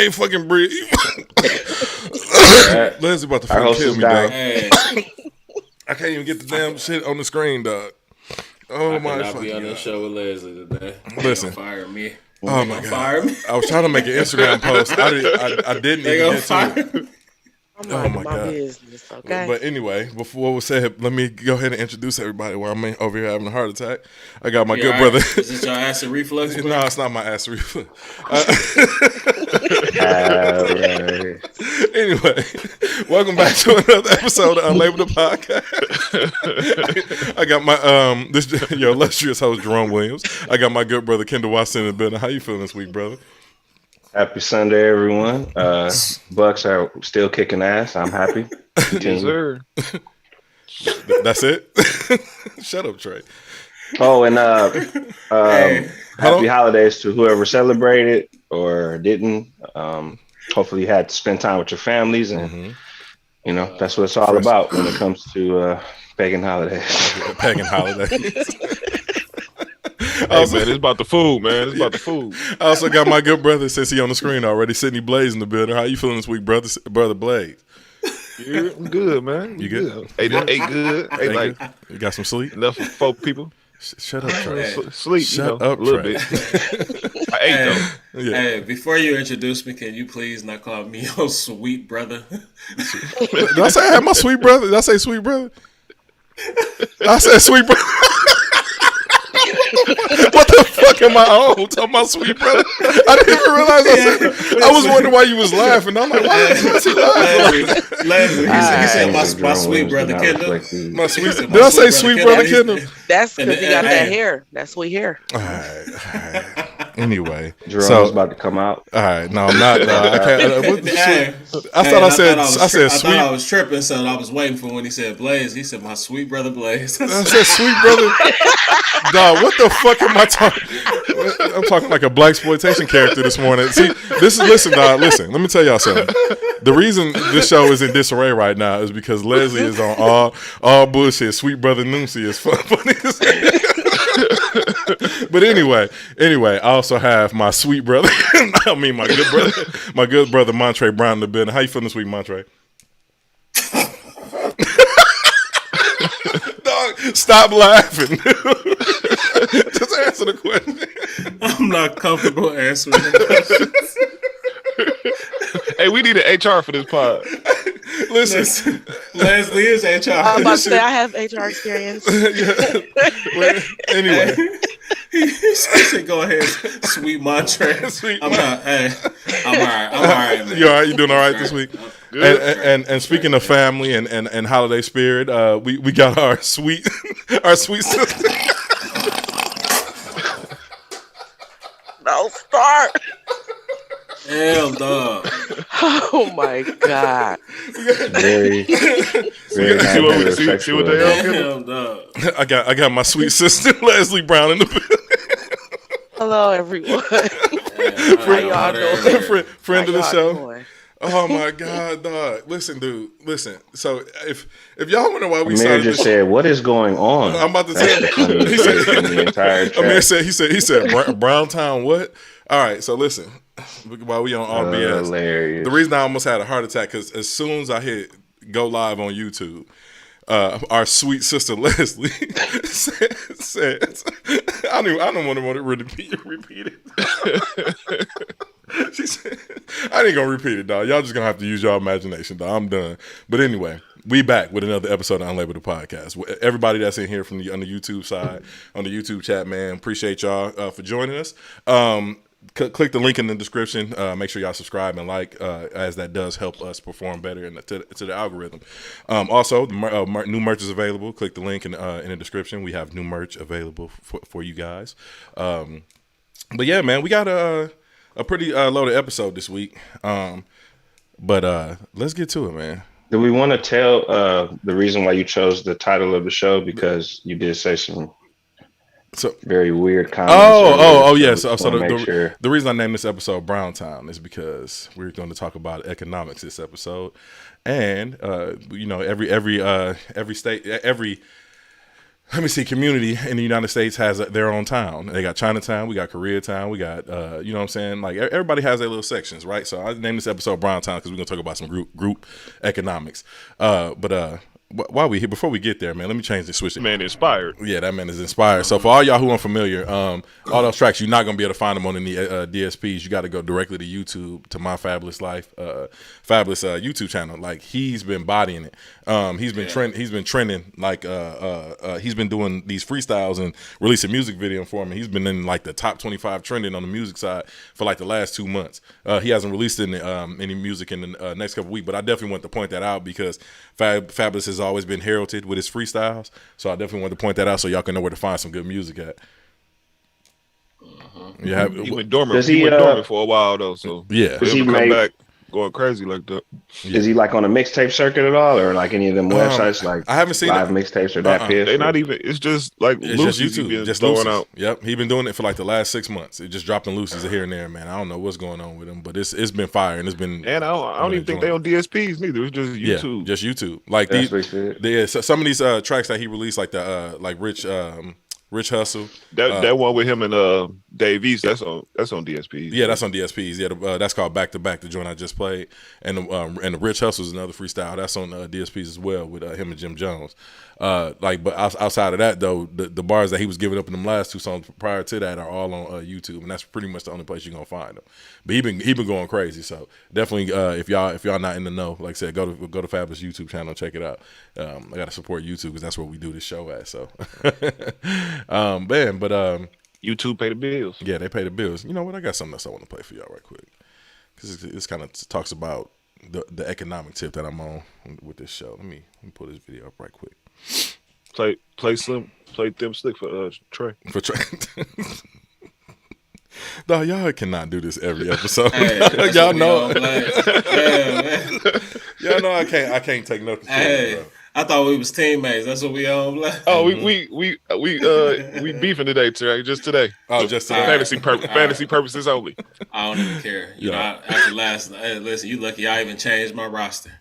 can't fucking breathe. Leslie about to fucking kill me, dog. Hey, I can't even get the damn shit on the screen, dog. Oh my fucking God. Be on this show with Leslie today. Listen. Fire me. Oh my God. Fire me. I was trying to make an Instagram post. I didn't They even gonna get to fire it. me. I'm Oh my my God. business, okay? But anyway, before we said, let me go ahead and introduce everybody while I'm over here having a heart attack. I got my good brother. Is this your acid reflux? Bro? No, it's not my acid reflux. Anyway, welcome back to another episode of Unlabeled Podcast. I got my your illustrious host Jerome Williams. I got my good brother Kendall Watson in the building. How you feeling this week, brother? Happy Sunday, everyone. Bucks are still kicking ass. I'm happy. Yes, sir. That's it. Shut up, Trey. Oh, and happy holidays to whoever celebrated or didn't. Hopefully you had to spend time with your families, and you know that's what it's all about when it comes to pagan holidays. Pagan holidays. Hey, man, it's about the food, man. It's about the food. I also got my good brother, since he on the screen already, Sidney Blaze in the building. How you feeling this week, brother Blaze? Yeah, I'm good, man. You good? Ate good. Ate like good? You got some sleep? enough for 4 people. Shut up, Trey. Sleep, Shut a up, little Trey. bit. I ate though. Yeah. Hey, before you introduce me, can you please not call me your sweet brother? Did I say I had my sweet brother? Did I say sweet brother? I said sweet brother. What the fuck am I on? Talking about sweet brother? I didn't even realize I was wondering why you was laughing. I'm like, why is he laughing? Leslie, he said my sweet brother Kendall. My sweet. Did I say sweet brother Kendall? That's because he got that hair. That sweet hair. All right. Anyway, Jerome's about to come out. All right, no, I'm not. I can't. What the shit? I thought I said sweet. I was tripping, so I was waiting for when he said Blaze. He said my sweet brother Blaze. I said sweet brother. Dog, what the fuck am I talking? I'm talking like a blaxploitation character this morning. See, listen, dog. Listen, let me tell y'all something. The reason this show is in disarray right now is because Leslie is on all bullshit. Sweet brother Noomsy is funny as hell. But anyway, I also have my sweet brother. I mean, my good brother Montre Brown in the building. How you feeling this week, Montre? Dog, stop laughing. Just answer the question. I'm not comfortable answering the question. Hey, we need an HR for this pod. Listen, Leslie is HR. I'm about to say I have HR experience. Well, anyway. He said, "Go ahead, sweet Montre." I'm not. Hey, I'm all right, man. You all right? You doing all right this week? And speaking of family and holiday spirit, we got our sweet sister. No, start. Hell, dog. Oh my God. Very See what they are? Hell, dog. I got my sweet sister Leslie Brown in the building. Hello, everyone. How y'all doing? friend of the show. Doing? Oh my God, dog! Listen, dude. Listen. So if y'all wonder why we Amir started just this, said, "What is going on?" I'm about to tell you. He said the entire chat. Amir said he said Browntown. What? All right. So listen. While we on all BS, Hilarious. the reason I almost had a heart attack because as soon as I hit go live on YouTube, our sweet sister Leslie said I don't want to repeat it. She said, I ain't gonna repeat it, dog. Y'all just gonna have to use your imagination, dog. I'm done. But anyway, we back with another episode of Unlabeled Podcast. Everybody that's in here on the YouTube side, on the YouTube chat, man, appreciate y'all for joining us. Click the link in the description. Make sure y'all subscribe and like, as that does help us perform better to the algorithm. Also, the new merch is available. Click the link in the description. We have new merch available for you guys. But yeah, man, we got a pretty loaded episode this week. But let's get to it, man. Do we want to tell the reason why you chose the title of the show? Because you did say some very weird comments. Oh, yes. So the reason I named this episode Browntown is because we're going to talk about economics this episode, and every state, let me see, community in the United States has their own town. They got Chinatown, we got Koreatown, we got, you know what I'm saying? Like, everybody has their little sections, right? So I named this episode Brown Town because we're going to talk about some group economics. While we here, before we get there, man, let me change the switch. Man inspired. Yeah, that man is inspired. So for all y'all who are unfamiliar, all those tracks, you're not going to be able to find them on any DSPs. You got to go directly to YouTube, to My Fabulous Life, Fabulous YouTube channel. Like, he's been bodying it. He's been trending. Like, he's been doing these freestyles and releasing music video for me. He's been in like the top 25 trending on the music side for like the last 2 months. He hasn't released any music in the next couple of weeks, but I definitely want to point that out because Fabulous has always been heralded with his freestyles. So I definitely want to point that out so y'all can know where to find some good music at. Yeah, he went dormant. He went dormant for a while though. So yeah, does he come back going crazy like that? Is he like on a mixtape circuit at all, or like any of them websites like I haven't seen live mixtapes or that? They're not even. It's just like it's just YouTube, just throwing Lucy's out. Yep, he been doing it for like the last 6 months. It just dropping Lucy's here and there, man. I don't know what's going on with him, but it's been fire and it's been. And I don't even think they on DSPs neither. It's just YouTube. Yeah, just YouTube. Like some of these tracks that he released, like the like Rich Hustle. That one with him and Dave East, that's on DSPs. Yeah, that's on DSPs. Yeah, that's called Back to Back, the joint I just played. And the Rich Hustle is another freestyle. That's on DSPs as well with him and Jim Jones. But outside of that though, the bars that he was giving up in them last 2 songs prior to that are all on YouTube, and that's pretty much the only place you're gonna find them. But he been going crazy. So definitely, if y'all not in the know, like I said, go to Fabulous YouTube channel and check it out. I gotta support YouTube because that's where we do this show at. So, YouTube pay the bills. Yeah, they pay the bills. You know what? I got something else I want to play for y'all right quick because this kind of talks about the economic tip that I'm on with this show. Let me pull this video up right quick. Play Them Slick for Trey. For Trey. No, y'all cannot do this every episode. Hey, y'all know. Yeah, y'all know I can't take nothing. Hey, I thought we was teammates. That's what we on. Oh, we beefing today, Trey. Just today. Oh, just today. Fantasy purposes only. I don't even care. You know, after last, listen, you lucky I even changed my roster.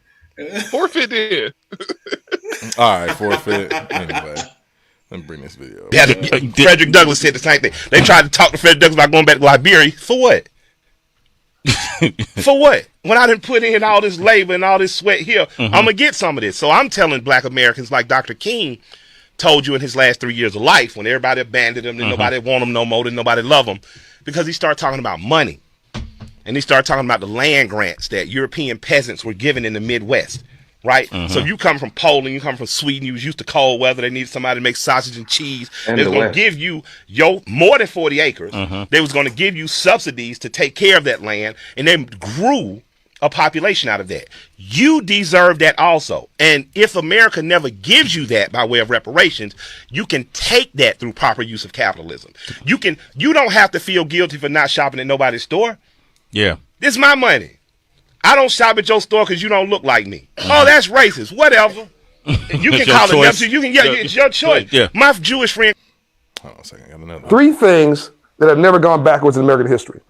Forfeit then. All right, forfeit. Anyway, let me bring this video up. Yeah, Frederick Douglass said the same thing. They tried to talk to Frederick Douglass about going back to Liberia. For what? For what? When I didn't put in all this labor and all this sweat here, I'm going to get some of this. So I'm telling black Americans like Dr. King told you in his last 3 years of life when everybody abandoned him, and nobody want him no more, and nobody love him, because he started talking about money. And he started talking about the land grants that European peasants were given in the Midwest. Right? So you come from Poland, you come from Sweden, you was used to cold weather, they needed somebody to make sausage and cheese. They was going to give you more than 40 acres. They was going to give you subsidies to take care of that land, and they grew a population out of that. You deserve that also. And if America never gives you that by way of reparations, you can take that through proper use of capitalism. You don't have to feel guilty for not shopping at nobody's store. Yeah. This is my money. I don't shop at your store because you don't look like me. Oh, that's racist. Whatever. You can call it that. You can, it's your choice. Yeah. My Jewish friend. Hold on a second. I got another. 3 things that have never gone backwards in American history: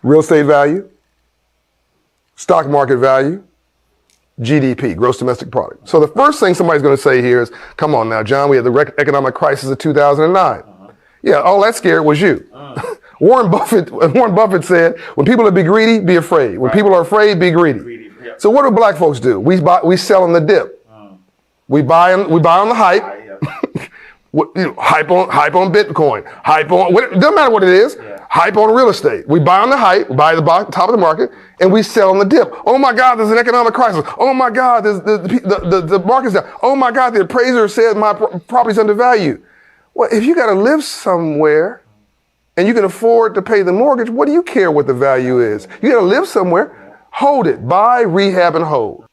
real estate value, stock market value, GDP, gross domestic product. So the first thing somebody's going to say here is, come on now, John, we had the economic crisis of 2009. Yeah, all that scared was you. Warren Buffett said, when people are be greedy, be afraid. When people are afraid, be greedy. So what do black folks do? We sell them the dip. We buy on the hype. Hype on Bitcoin. It doesn't matter what it is. Hype on real estate. We buy on the hype, buy the top of the market, and we sell on the dip. Oh my God, there's an economic crisis. Oh my God, the market's down. Oh my God, the appraiser said my property's undervalued. Well, if you got to live somewhere and you can afford to pay the mortgage, what do you care what the value is? You got to live somewhere. Hold it. Buy, rehab, and hold.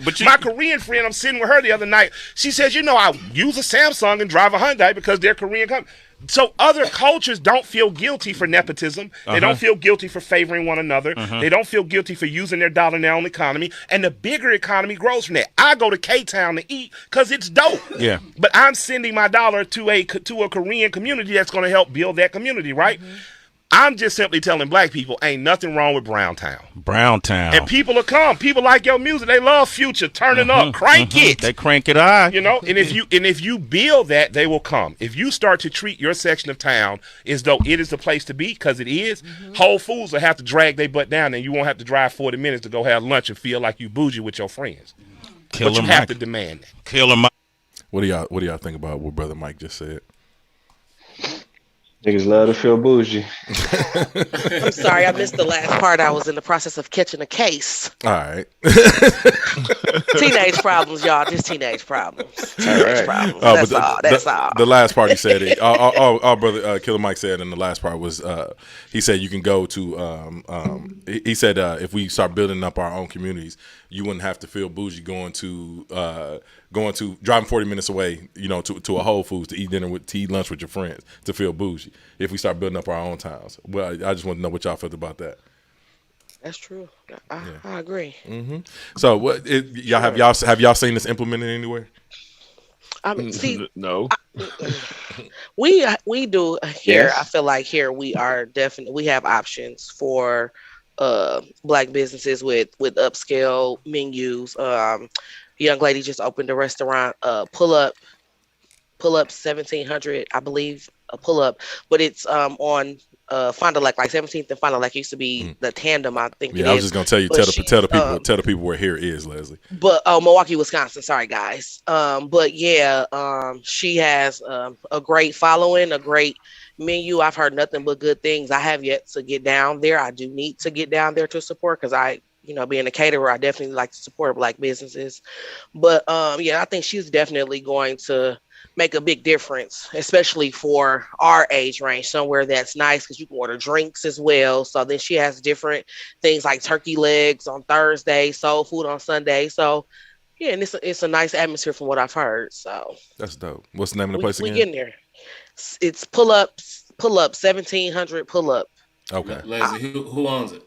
But my Korean friend, I'm sitting with her the other night. She says, I use a Samsung and drive a Hyundai because they're Korean companies. So other cultures don't feel guilty for nepotism. They don't feel guilty for favoring one another. They don't feel guilty for using their dollar in their own economy. And the bigger economy grows from that. I go to K-Town to eat because it's dope. Yeah. But I'm sending my dollar to a Korean community that's going to help build that community, right? I'm just simply telling black people ain't nothing wrong with Browntown. Browntown. And people will come. People like your music. They love Future. Turning up. Crank it. They crank it high. You know, and if you build that, they will come. If you start to treat your section of town as though it is the place to be, because it is, Whole Foods will have to drag their butt down, and you won't have to drive 40 minutes to go have lunch and feel like you bougie with your friends. But you have to demand that. Killer Mike. What do y'all think about what Brother Mike just said? Niggas love to feel bougie. I'm sorry, I missed the last part. I was in the process of catching a case. All right. Teenage problems, y'all. Just teenage problems. Teenage problems. Oh, That's all. That's all. The last part he said it. All Brother Killer Mike said in the last part was he said you can go to he said if we start building up our own communities, you wouldn't have to feel bougie going to driving 40 minutes away, you know, to a Whole Foods to eat lunch with your friends to feel bougie. If we start building up our own towns, well, I just want to know what y'all felt about that. That's true. I agree. So, what have y'all seen this implemented anywhere? I mean, see, No. we do here. Yes. I feel like here we have options for black businesses with upscale menus. Young lady just opened a restaurant, pull up 1700, I believe, a pull up, but it's on Fond du Lac, like 17th and Fond du Lac used to be the Tandem, I think. Yeah, I was just gonna tell you, tell the people where here is, Leslie. But Milwaukee, Wisconsin. Sorry, guys. But yeah, she has a great following, a great menu. I've heard nothing but good things. I have yet to get down there. I do need to get down there to support, because being a caterer, I definitely like to support black businesses. But yeah, I think she's definitely going to make a big difference, especially for our age range, somewhere that's nice, because you can order drinks as well. So then she has different things like turkey legs on Thursday, soul food on Sunday. So yeah, and it's a nice atmosphere from what I've heard. So that's dope. What's the name of the place again? We getting there. It's pull up 1700 pull up. Okay. Leslie, who owns it?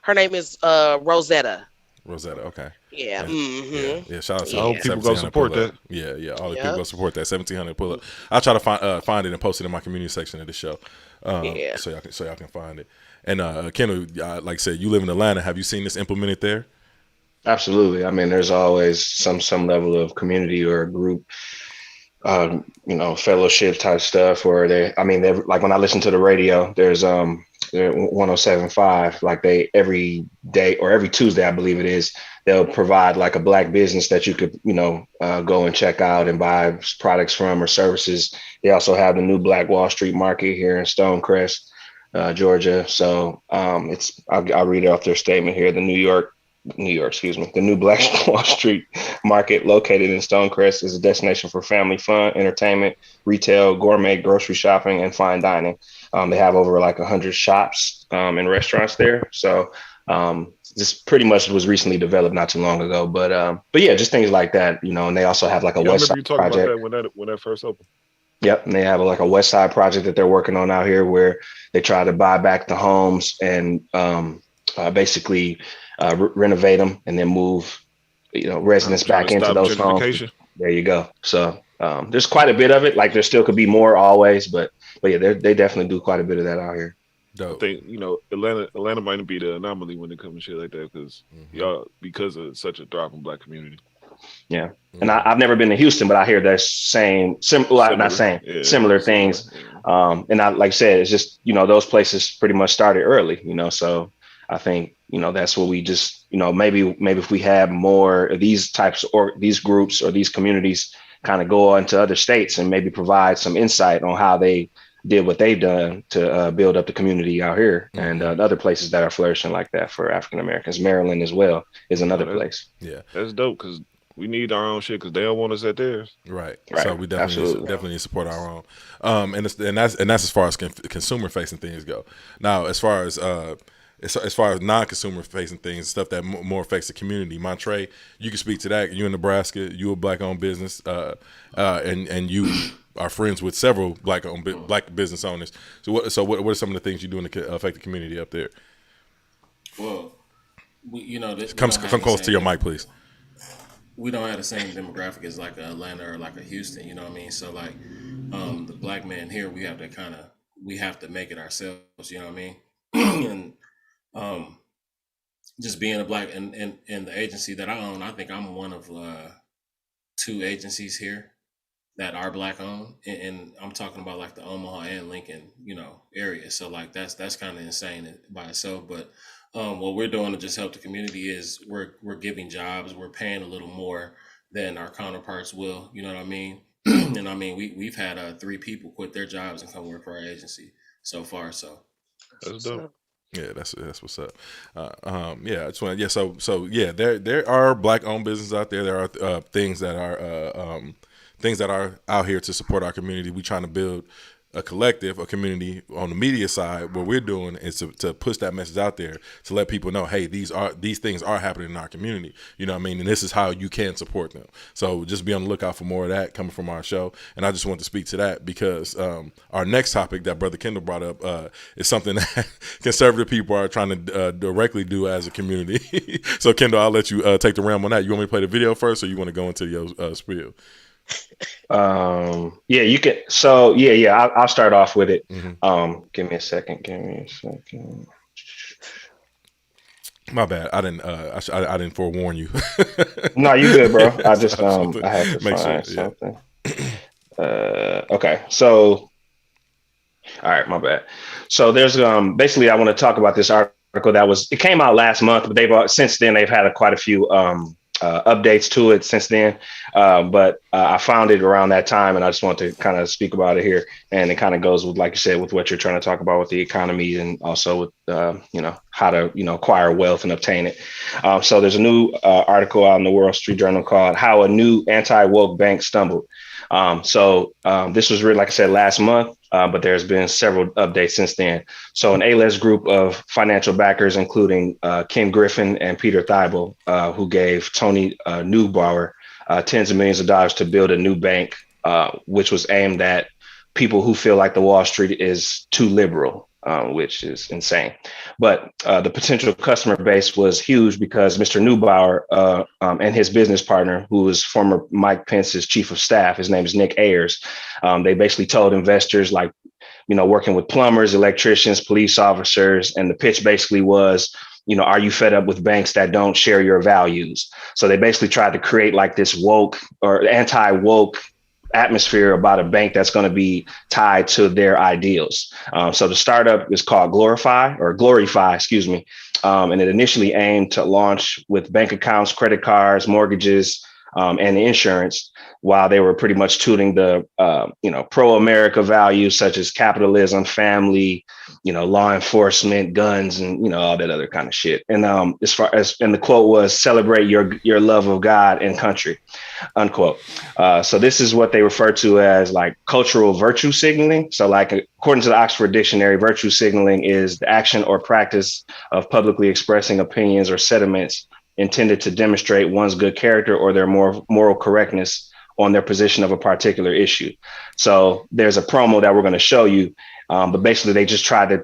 Her name is Rosetta. Rosetta, okay. Yeah. Yeah. Shout out to all people go support that. Yeah. All the people go support that 1700 pull up. I'll try to find it and post it in my community section of the show. So y'all can find it. And Kendall, like I said, you live in Atlanta. Have you seen this implemented there? Absolutely. I mean, there's always some level of community or group, fellowship type stuff where they're like when I listen to the radio, there's 107.5, like they every day or every Tuesday, I believe it is, they'll provide like a black business that you could, go and check out and buy products from or services. They also have the new Black Wall Street Market here in Stonecrest, Georgia. So I'll read it off their statement here. The the new Black Wall Street Market, located in Stonecrest, is a destination for family fun, entertainment, retail, gourmet, grocery shopping, and fine dining. They have over like 100 shops and restaurants there. So this pretty much was recently developed not too long ago. But yeah, just things like that, and they also have like a West Side project. About that when that first opened. Yep, and they have like a West Side project that they're working on out here, where they try to buy back the homes and basically renovate them and then move, residents back into those homes. There you go. So there's quite a bit of it. Like there still could be more always, but yeah, they definitely do quite a bit of that out here. Dope. I think Atlanta might be the anomaly when it comes to shit like that, because of such a thriving black community. Yeah, and I've never been to Houston, but I hear they're saying similar things. Yeah. And I, like I said, it's just those places pretty much started early. So I think that's what we just maybe if we have more of these types or these groups or these communities kind of go on to other states and maybe provide some insight on how they did what they've done to build up the community out here, and other places that are flourishing like that for African Americans. Maryland as well is another place. Yeah, that's dope, because we need our own shit because they don't want us at theirs. Right. So we definitely need to support our own. And that's as far as consumer facing things go. Now, as far as non-consumer facing things, stuff that more affects the community, Montre, you can speak to that. You're in Nebraska. You're a black-owned business, and you are friends with several black business owners. So what are some of the things you're doing to affect the community up there? Well, come close to your mic, please. We don't have the same demographic as like Atlanta or like a Houston. You know what I mean? So like the black man here, we have to kind of we have to make it ourselves. You know what I mean? And just being a black and the agency that I own, I think I'm one of 2 agencies here that are black owned, and I'm talking about like the Omaha and Lincoln, area. So like that's kind of insane by itself. But what we're doing to just help the community is we're giving jobs. We're paying a little more than our counterparts will. You know what I mean? And I mean we've had 3 people quit their jobs and come work for our agency so far. So That's dope. Yeah, that's what's up. Yeah, I just want there are black owned businesses out there. There are things that are out here to support our community. We trying to build a collective, a community on the media side. What we're doing is to push that message out there to let people know, hey, these things are happening in our community. You know what I mean? And this is how you can support them. So just be on the lookout for more of that coming from our show. And I just want to speak to that because our next topic that Brother Kendall brought up is something that conservative people are trying to directly do as a community. So Kendall, I'll let you take the realm on that. You want me to play the video first, or you want to go into your spiel? Yeah, you can. So I'll start off with it. Give me a second. My bad. I didn't forewarn you. No, you good, bro. I just I have to Make find sure, something. Okay. So all right, my bad. So there's basically I want to talk about this article it came out last month, but since then they've had quite a few updates to it since then. But I found it around that time, and I just want to kind of speak about it here. And it kind of goes with, like you said, with what you're trying to talk about with the economy, and also with how to acquire wealth and obtain it. So there's a new article out in the Wall Street Journal called "How a New Anti-Woke Bank Stumbled." This was written, like I said, last month, but there's been several updates since then. So an A-list group of financial backers, including Ken Griffin and Peter Thibault, who gave Tony Neubauer tens of millions of dollars to build a new bank, which was aimed at people who feel like the Wall Street is too liberal, which is insane. But the potential customer base was huge because Mr. Neubauer and his business partner, who was former Mike Pence's chief of staff, his name is Nick Ayers, they basically told investors, like, working with plumbers, electricians, police officers, and the pitch basically was, are you fed up with banks that don't share your values? So they basically tried to create like this woke or anti-woke atmosphere about a bank that's going to be tied to their ideals. So the startup is called Glorify, excuse me. And it initially aimed to launch with bank accounts, credit cards, mortgages, and insurance, while they were pretty much touting the, pro-America values such as capitalism, family, law enforcement, guns, and, all that other kind of shit. And as far as, and the quote was, "Celebrate your love of God and country," unquote. So this is what they refer to as like cultural virtue signaling. So like, according to the Oxford Dictionary, virtue signaling is the action or practice of publicly expressing opinions or sentiments intended to demonstrate one's good character or their moral correctness on their position of a particular issue. So there's a promo that we're going to show you, but basically they just tried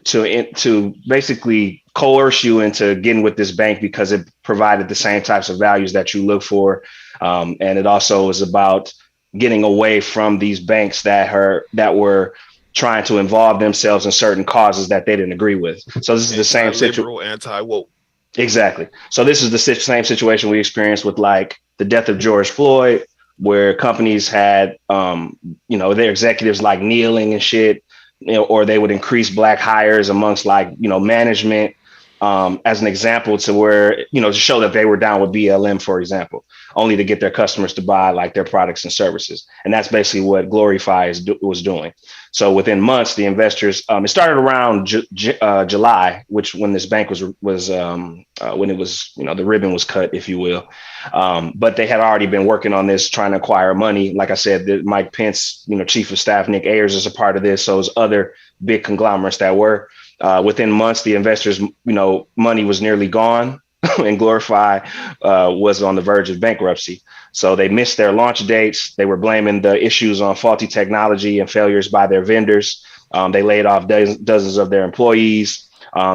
to basically coerce you into getting with this bank because it provided the same types of values that you look for, and it also is about getting away from these banks that were trying to involve themselves in certain causes that they didn't agree with. So this is the same situation. Anti-woke. Exactly. So this is the same situation we experienced with like the death of George Floyd, where companies had, their executives like kneeling and shit, or they would increase black hires amongst like, management, as an example to where, to show that they were down with BLM, for example, only to get their customers to buy like their products and services. And that's basically what Glorify was doing. So within months, the investors, it started around July, which when this bank was when it was, the ribbon was cut, if you will. But they had already been working on this, trying to acquire money. Like I said, Mike Pence, chief of staff, Nick Ayers is a part of this. So there's other big conglomerates that were. Within months, the investors, money was nearly gone, and Glorify was on the verge of bankruptcy. So they missed their launch dates. They were blaming the issues on faulty technology and failures by their vendors. They laid off dozens of their employees.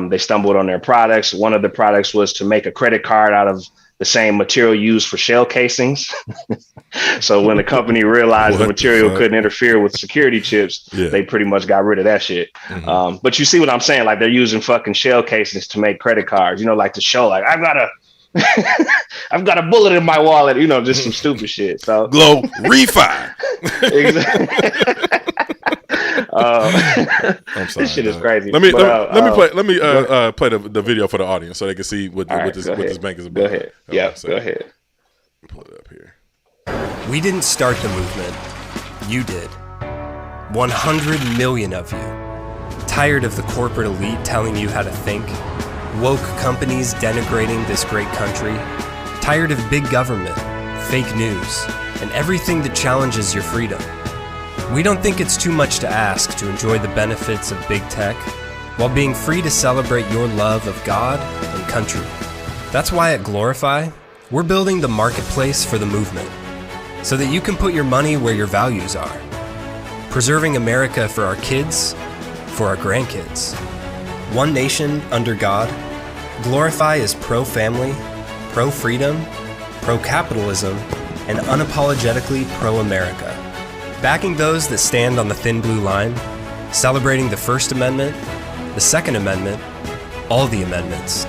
They stumbled on their products. One of the products was to make a credit card out of the same material used for shell casings. So when the company realized the material couldn't interfere with security chips, they pretty much got rid of that shit. But you see what I'm saying? Like they're using fucking shell casings to make credit cards, you know, like to show like I've got a bullet in my wallet, you know, just some stupid shit. So Glow refi. Exactly. I'm sorry, this shit is crazy. Let me play the video for the audience so they can see what this bank is about. Go ahead. Yeah, go ahead. Pull it up here. We didn't start the movement. You did. 100 million of you. Tired of the corporate elite telling you how to think? Woke companies denigrating this great country? Tired of big government, fake news, and everything that challenges your freedom? We don't think it's too much to ask to enjoy the benefits of big tech while being free to celebrate your love of God and country. That's why at Glorify, we're building the marketplace for the movement so that you can put your money where your values are. Preserving America for our kids, for our grandkids. One nation under God. Glorify is pro-family, pro-freedom, pro-capitalism, and unapologetically pro-America. Backing those that stand on the thin blue line, celebrating the First Amendment, the Second Amendment, all the amendments.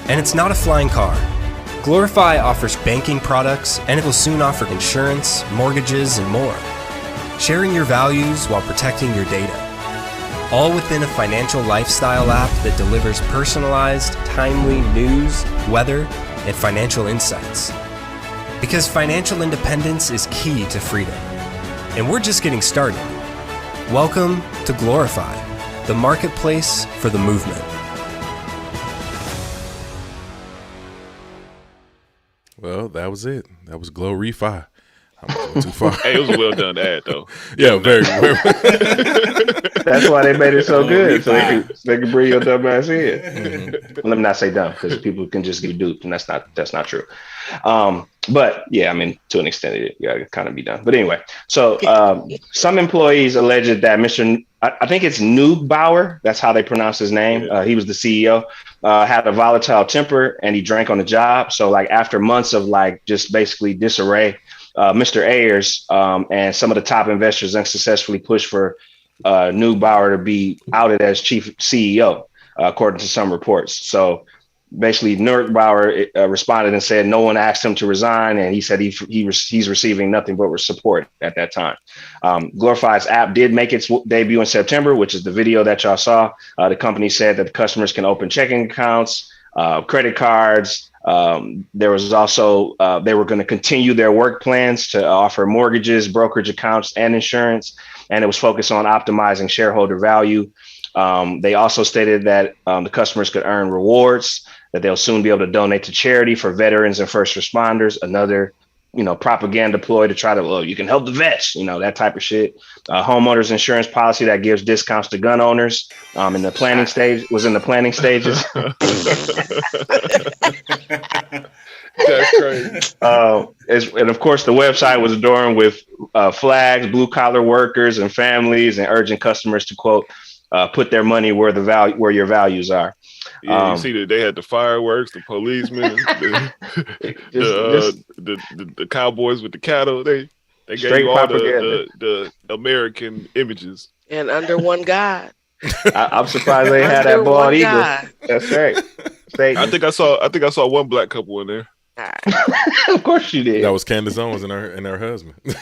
And it's not a flying car. Glorify offers banking products, and it will soon offer insurance, mortgages, and more. Sharing your values while protecting your data. All within a financial lifestyle app that delivers personalized, timely news, weather, and financial insights. Because financial independence is key to freedom. And we're just getting started. Welcome to Glorify, the marketplace for the movement. Well, that was it. That was Glow Refi. I went too far. Hey, it was a well done ad though. Yeah, very. That's why they made it so good, so they can bring your dumb ass in. Let me not say dumb, because people can just get duped, and that's not true. But yeah, I mean, to an extent, it gotta kind of be done. But anyway, so some employees alleged that Mr. I think it's Neugbauer, that's how they pronounce his name. He was the CEO. Had a volatile temper, and he drank on the job. So like after months of like just basically disarray, Mr. Ayers and some of the top investors unsuccessfully pushed for Neugbauer to be outed as chief CEO, according to some reports. So basically, Neugbauer responded and said no one asked him to resign, and he said he's receiving nothing but support at that time. Glorify's app did make its debut in September, which is the video that y'all saw. The company said that the customers can open checking accounts, credit cards. There was also they were going to continue their work plans to offer mortgages, brokerage accounts, and insurance, and it was focused on optimizing shareholder value. They also stated that the customers could earn rewards, that they'll soon be able to donate to charity for veterans and first responders. Another, propaganda ploy to try to, you can help the vets, that type of shit. Homeowners insurance policy that gives discounts to gun owners in the planning stages. That's crazy. And of course, the website was adorned with flags, blue collar workers and families, and urging customers to, quote, put their money where your values are. Yeah, you see that they had the fireworks, the policemen, the cowboys with the cattle. They gave you all the American images. And under one God. I'm surprised they had that bald eagle. That's right. I think I saw one black couple in there. Of course you did. That was Candace Owens and her husband. All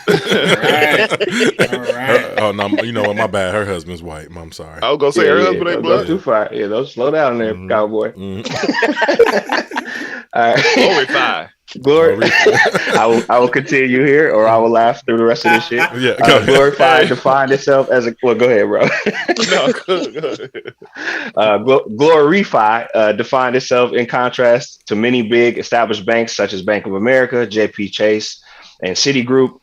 right. Oh no, you know what? My bad. Her husband's white. I'm sorry. I was gonna say her husband ain't black. Too far. Yeah, don't slow down there, cowboy. All right. Glorify. Glory. I will continue here, or I will laugh through the rest of this shit. Yeah. Glorify defined itself as a. Well, go ahead, bro. No, go ahead. Glorify defined itself in contrast to many big established banks such as Bank of America, JP Chase, and Citigroup,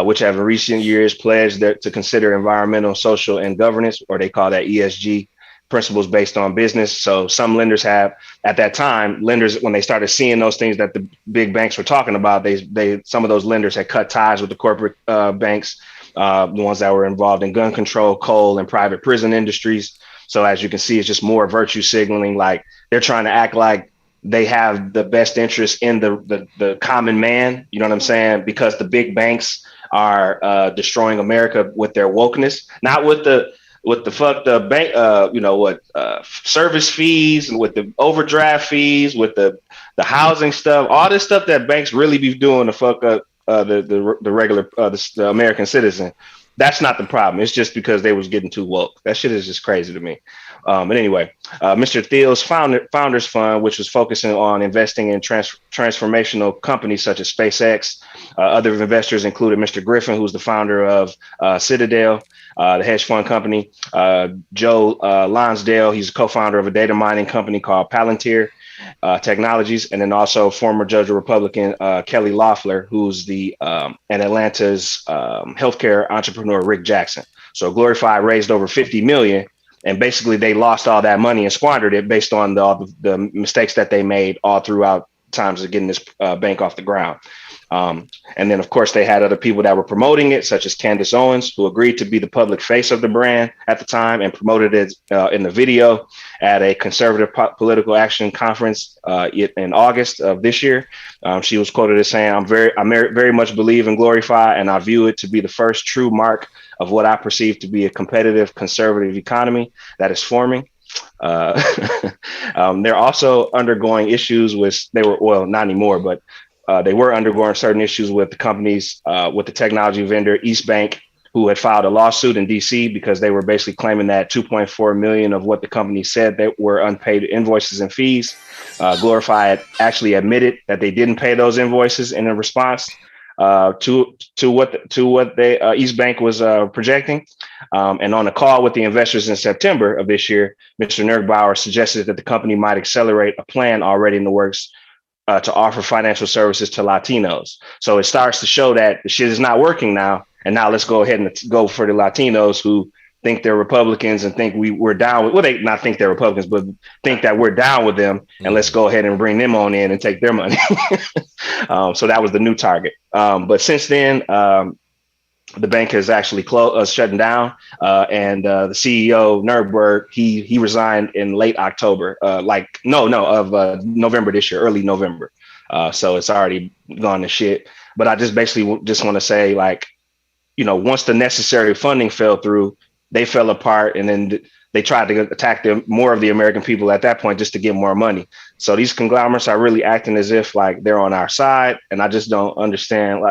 which have in recent years pledged to consider environmental, social, and governance, or they call that ESG, principles based on business. So some lenders have, at that time, when they started seeing those things that the big banks were talking about, some of those lenders had cut ties with the corporate banks, the ones that were involved in gun control, coal, and private prison industries. So as you can see, it's just more virtue signaling. Like they're trying to act like they have the best interest in the common man. You know what I'm saying? Because the big banks are destroying America with their wokeness, not with the bank, service fees and with the overdraft fees, with the housing stuff, all this stuff that banks really be doing to fuck up the regular the American citizen. That's not the problem. It's just because they was getting too woke. That shit is just crazy to me. But anyway, Mr. Thiel's Founders Fund, which was focusing on investing in transformational companies such as SpaceX. Other investors included Mr. Griffin, who's the founder of Citadel, the hedge fund company. Joe Lonsdale, he's a co-founder of a data mining company called Palantir Technologies, and then also former judge Republican Kelly Loeffler, who's and Atlanta's healthcare entrepreneur Rick Jackson. So Glorify raised over $50 million, and basically they lost all that money and squandered it based on the mistakes that they made all throughout times of getting this bank off the ground. And then, of course, they had other people that were promoting it, such as Candace Owens, who agreed to be the public face of the brand at the time and promoted it in the video at a conservative political action conference in August of this year. She was quoted as saying, I very much believe in Glorify, and I view it to be the first true mark of what I perceive to be a competitive conservative economy that is forming. They're also undergoing issues not anymore, but they were undergoing certain issues with the companies, with the technology vendor Eastbank, who had filed a lawsuit in DC because they were basically claiming that 2.4 million of what the company said that were unpaid invoices and fees. Glorify had actually admitted that they didn't pay those invoices in a response to what Eastbank was projecting. And on a call with the investors in September of this year, Mr. Nurgbauer suggested that the company might accelerate a plan already in the works to offer financial services to Latinos. So it starts to show that the shit is not working now. And now let's go ahead and go for the Latinos who think they're Republicans and think we're down with, well, they not think they're Republicans, but think that we're down with them. And let's go ahead and bring them on in and take their money. So that was the new target. But since then, the bank has actually shutting down, and the CEO Nuremberg, he resigned in late October, November this year, early November. So it's already gone to shit. But I just basically just want to say, once the necessary funding fell through, they fell apart, and then they tried to attack more of the American people at that point just to get more money. So these conglomerates are really acting as if they're on our side. And I just don't understand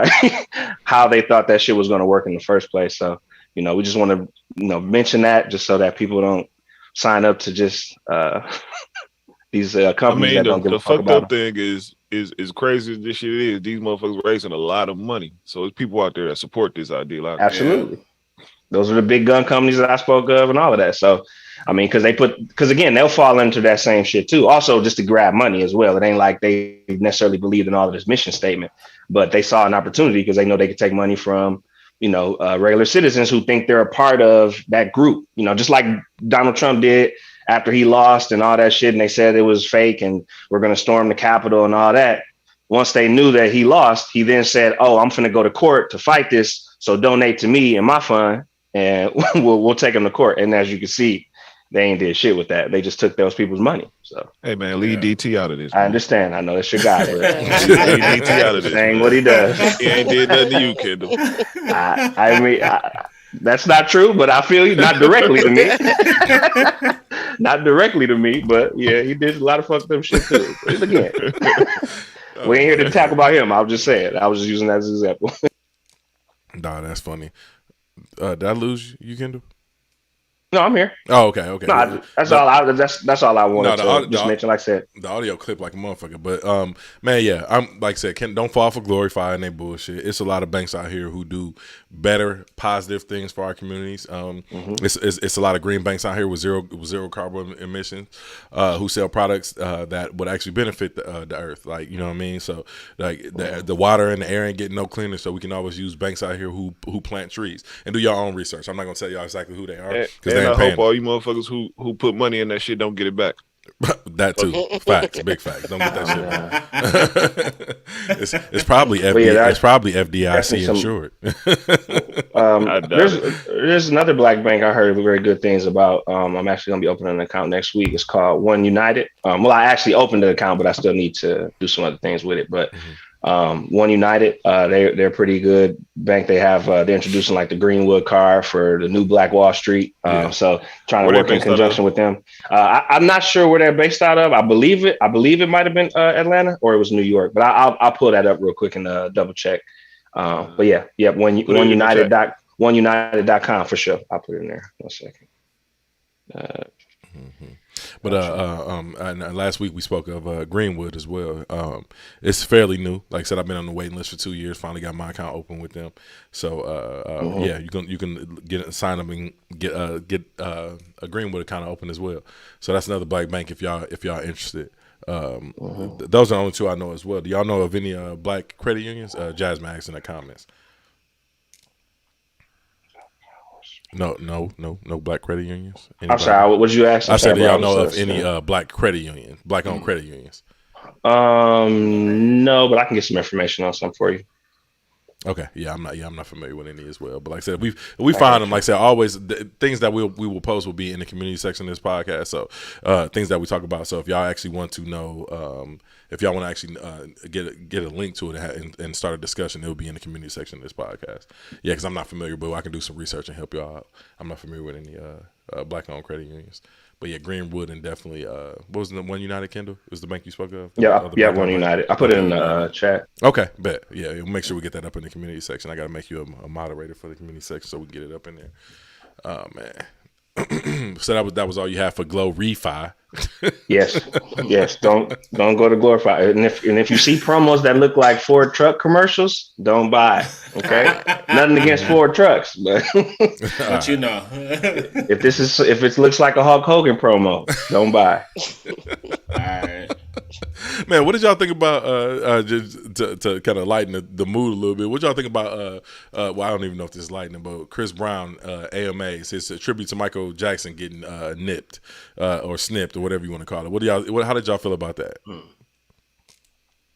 how they thought that shit was going to work in the first place. So, we just want to, mention that just so that people don't sign up to just these companies that don't give a fuck about the fucked up thing is crazy as this shit is. These motherfuckers raising a lot of money. So there's people out there that support this idea. Absolutely. Those are the big gun companies that I spoke of and all of that. So, because again, they'll fall into that same shit too. Also, just to grab money as well. It ain't like they necessarily believed in all of this mission statement, but they saw an opportunity because they know they could take money from, regular citizens who think they're a part of that group, just like Donald Trump did after he lost and all that shit. And they said it was fake and we're going to storm the Capitol and all that. Once they knew that he lost, he then said, oh, I'm finna go to court to fight this. So donate to me and my fund. And we'll take them to court. And as you can see, they ain't did shit with that. They just took those people's money. So, hey man, leave DT out of this. Man. I understand. I know that's your guy. Leave DT out of this. Saying what he does. He ain't did nothing to you, Kendall. I mean, that's not true, but I feel you. Not directly to me. Not directly to me, but yeah, he did a lot of fucked up shit too. But again, we ain't here to talk about him. I was just saying. I was just using that as an example. Nah, that's funny. Did I lose you, Kendall? No, I'm here. Oh, okay. No, that's all I wanted to just mention. Like I said, the audio clip like a motherfucker, but man, yeah, I'm like I said, don't fall for Glorify and they bullshit. It's a lot of banks out here who do better, positive things for our communities. It's a lot of green banks out here with zero carbon emissions, who sell products that would actually benefit the earth. Like, you know what I mean? So like the water and the air ain't getting no cleaner, so we can always use banks out here who plant trees and do your own research. I'm not gonna tell y'all exactly who they are because I hope all you motherfuckers who put money in that shit don't get it back. That too. Facts. Big facts. Don't get that shit. It's probably it's probably FDIC insured. There's another black bank I heard very good things about. I'm actually gonna be opening an account next week. It's called One United. Well, I actually opened the account, but I still need to do some other things with it. But One United, they're a pretty good bank. They have they're introducing like the Greenwood card for the new Black Wall Street. So trying to work in conjunction with them. I'm not sure where they're based out of. I believe it might have been Atlanta or it was New York, but I'll pull that up real quick and double check. But yeah, OneUnited.com for sure. I'll put it in there. 1 second. But and last week we spoke of Greenwood as well. It's fairly new. Like I said, I've been on the waiting list for 2 years. Finally got my account open with them. So yeah, you can sign up and get a Greenwood account open as well. So that's another black bank if y'all interested. Those are the only two I know as well. Do y'all know of any black credit unions? Jasmine asked in the comments. No black credit unions. Anybody? I'm sorry, what did you ask? I said, do y'all know of any black credit unions, black-owned credit unions? No, but I can get some information on some for you. Okay, I'm not familiar with any as well. But like I said, we find them. Like I said, always things that we will post will be in the community section of this podcast. So things that we talk about. So if y'all actually want to know, if y'all want to actually get a link to it and start a discussion, it will be in the community section of this podcast. Yeah, because I'm not familiar, but I can do some research and help y'all out. I'm not familiar with any black-owned credit unions. But yeah, Greenwood and definitely what was the One United, Kendall? Was the bank you spoke of? Yeah, One United. I put it in the chat. Okay, bet. Yeah, we'll make sure we get that up in the community section. I got to make you a moderator for the community section so we can get it up in there. Oh man. So that was all you had for Glow Refi. Yes. Don't go to Glorify. And if you see promos that look like Ford truck commercials, don't buy. Okay, nothing against Ford trucks, but you know, if it looks like a Hulk Hogan promo, don't buy. All right. Man, what did y'all think about just to kind of lighten the mood a little bit? What y'all think about well, I don't even know if this is lightning, but Chris Brown AMAs, his tribute to Michael Jackson getting nipped or snipped or whatever you want to call it. How did y'all feel about that?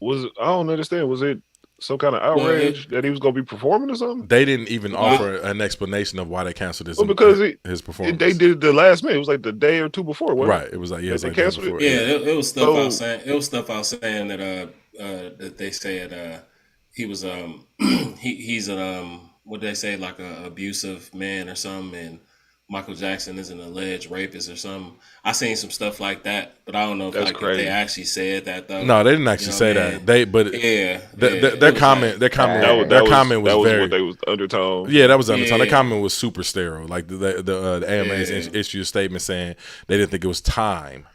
I don't understand. Was it some kind of outrage that he was going to be performing or something? They didn't even offer an explanation of why they canceled his performance. They did it the last minute. It was like the day or two before, wasn't it? It was like they canceled it. Yeah, it was stuff I was saying. It was stuff I was saying that they said he was he's what they say, like a abusive man or something, and Michael Jackson is an alleged rapist or something. I seen some stuff like that, but I don't know if they actually said that though. No, they didn't actually say that. Their comment was very. What they was undertone. Yeah, that was undertone. Their comment was super sterile. Like the AMAs issued a statement saying they didn't think it was time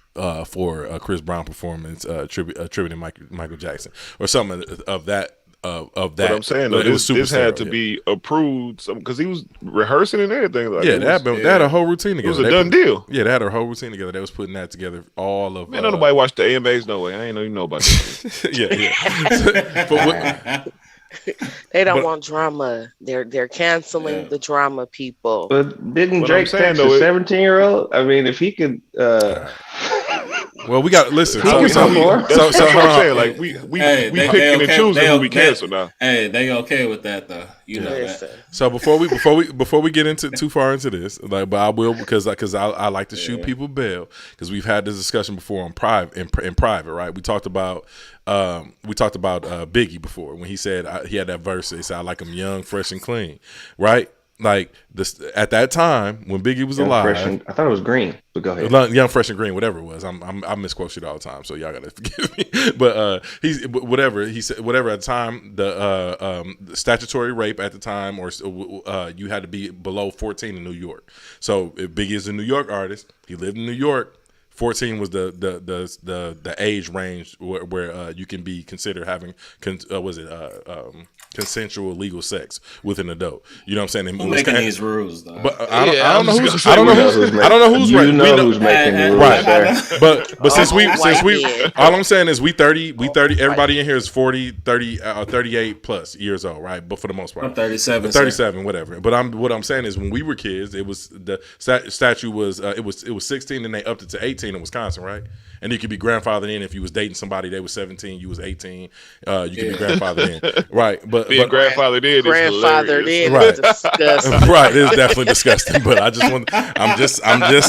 for a Chris Brown performance attributing Michael Jackson or something of that. Of that, but I'm saying though, this had to be approved because he was rehearsing and everything. Like, they had a whole routine together. It was a done deal. Yeah, they had a whole routine together. They was putting that together. All of nobody watched the AMAs. No way. I ain't even know about this. yeah. They don't want drama. They're canceling the drama, people. But didn't Drake text a 17-year-old? I mean, if he could. Well, we got listen. So what I'm saying. Like we picking and choosing who we cancel now. Hey, they okay with that though. You know that. So before we get into too far into this, but I will because I like to shoot people bail because we've had this discussion before in private, right? We talked about Biggie before when he said he had that verse. He said, "I like him young, fresh, and clean," right? Like this at that time when Biggie was alive. I thought it was green, but go ahead. Young, fresh, and green, whatever it was. I misquote shit all the time, so y'all gotta forgive me. But he's whatever he said. Whatever at the time, the statutory rape at the time, or you had to be below 14 in New York. So if Biggie is a New York artist, he lived in New York. 14 was the age range where you can be considered having consensual legal sex with an adult. You know what I'm saying? Who's making these rules, though? But I don't know who's right. You know who's making the rules, right? But since we all I'm saying is we 30. Everybody in here is 40, 30, 38 plus years old, right? But for the most part, I'm 37. 37, whatever. But what I'm saying is when we were kids, it was the statute was it was 16 and they upped it to 18. 18 in Wisconsin, right? And you could be grandfathered in if you was dating somebody, they was 17, you was 18. You could be grandfathered in, right? But grandfathered in is grandfathered hilarious. in Right. is disgusting. right, it's definitely disgusting. But I'm just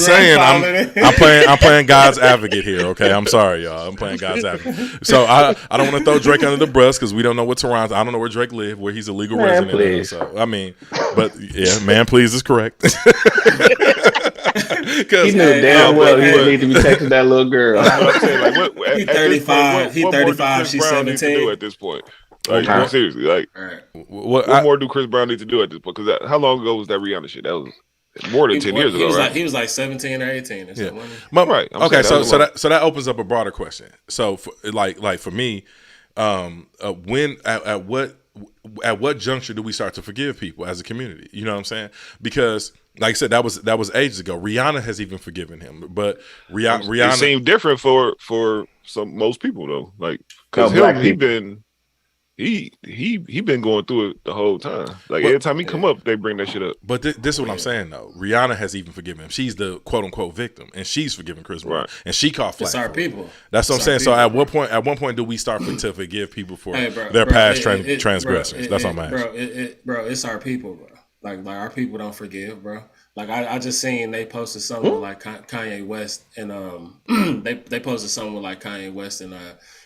saying, I'm playing God's advocate here. Okay, I'm sorry, y'all. I'm playing God's advocate. So I don't want to throw Drake under the bus because we don't know what Toronto. I don't know where Drake live, where he's a legal resident. Please. So I mean, but yeah, man, please is correct. He knew damn well he didn't need to be texting that little girl. I'm saying, like, what, He at this 35, point, he what more do 35, Chris she's Brown need to 17? do at this point? Like, seriously, like, what more do Chris Brown need to do at this point? Because how long ago was that Rihanna shit? That was more than 10 years ago, right? He was like 17 or 18 or something. Right. Okay, so that opens up a broader question. So, like for me, when at what juncture do we start to forgive people as a community? You know what I'm saying? Because, like I said, that was ages ago. Rihanna has even forgiven him, but Rihanna it seemed different for most people though. Like, because he been going through it the whole time. Like, every time he come up, they bring that shit up. But this is what I'm saying though. Rihanna has even forgiven him. She's the quote unquote victim, and she's forgiven Chris Brown, Right. and she caught flack. It's our for it. people. That's what I'm saying. It's So our at people, what point do we start to forgive people for their bro, past transgressions? That's what I'm asking. Bro, it's our people, bro. Like our people don't forgive, bro. Like I just seen they posted something with like Kanye West, and they posted something with like Kanye West, and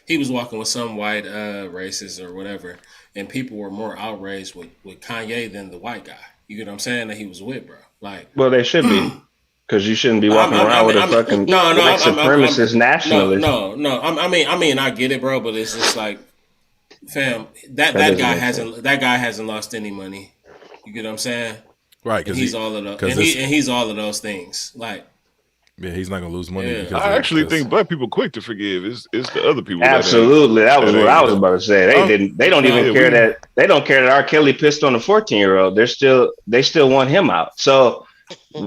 he was walking with some white racist or whatever, and people were more outraged with Kanye than the white guy. You get what I'm saying? That he was with, bro. Like, Well, they should be. Because you shouldn't be walking around with a fucking white supremacist nationalist. No. I mean, I get it, bro, but it's just like, fam, that guy hasn't lost any money. You get what I'm saying? Right, because he's all of those, and he's all of those things. Like, yeah, he's not gonna lose money. Yeah. Because I actually think black people quick to forgive. It's the other people. Absolutely, that was what I was about to say. They don't even care that they don't care that R. Kelly pissed on a 14-year-old. They still want him out. So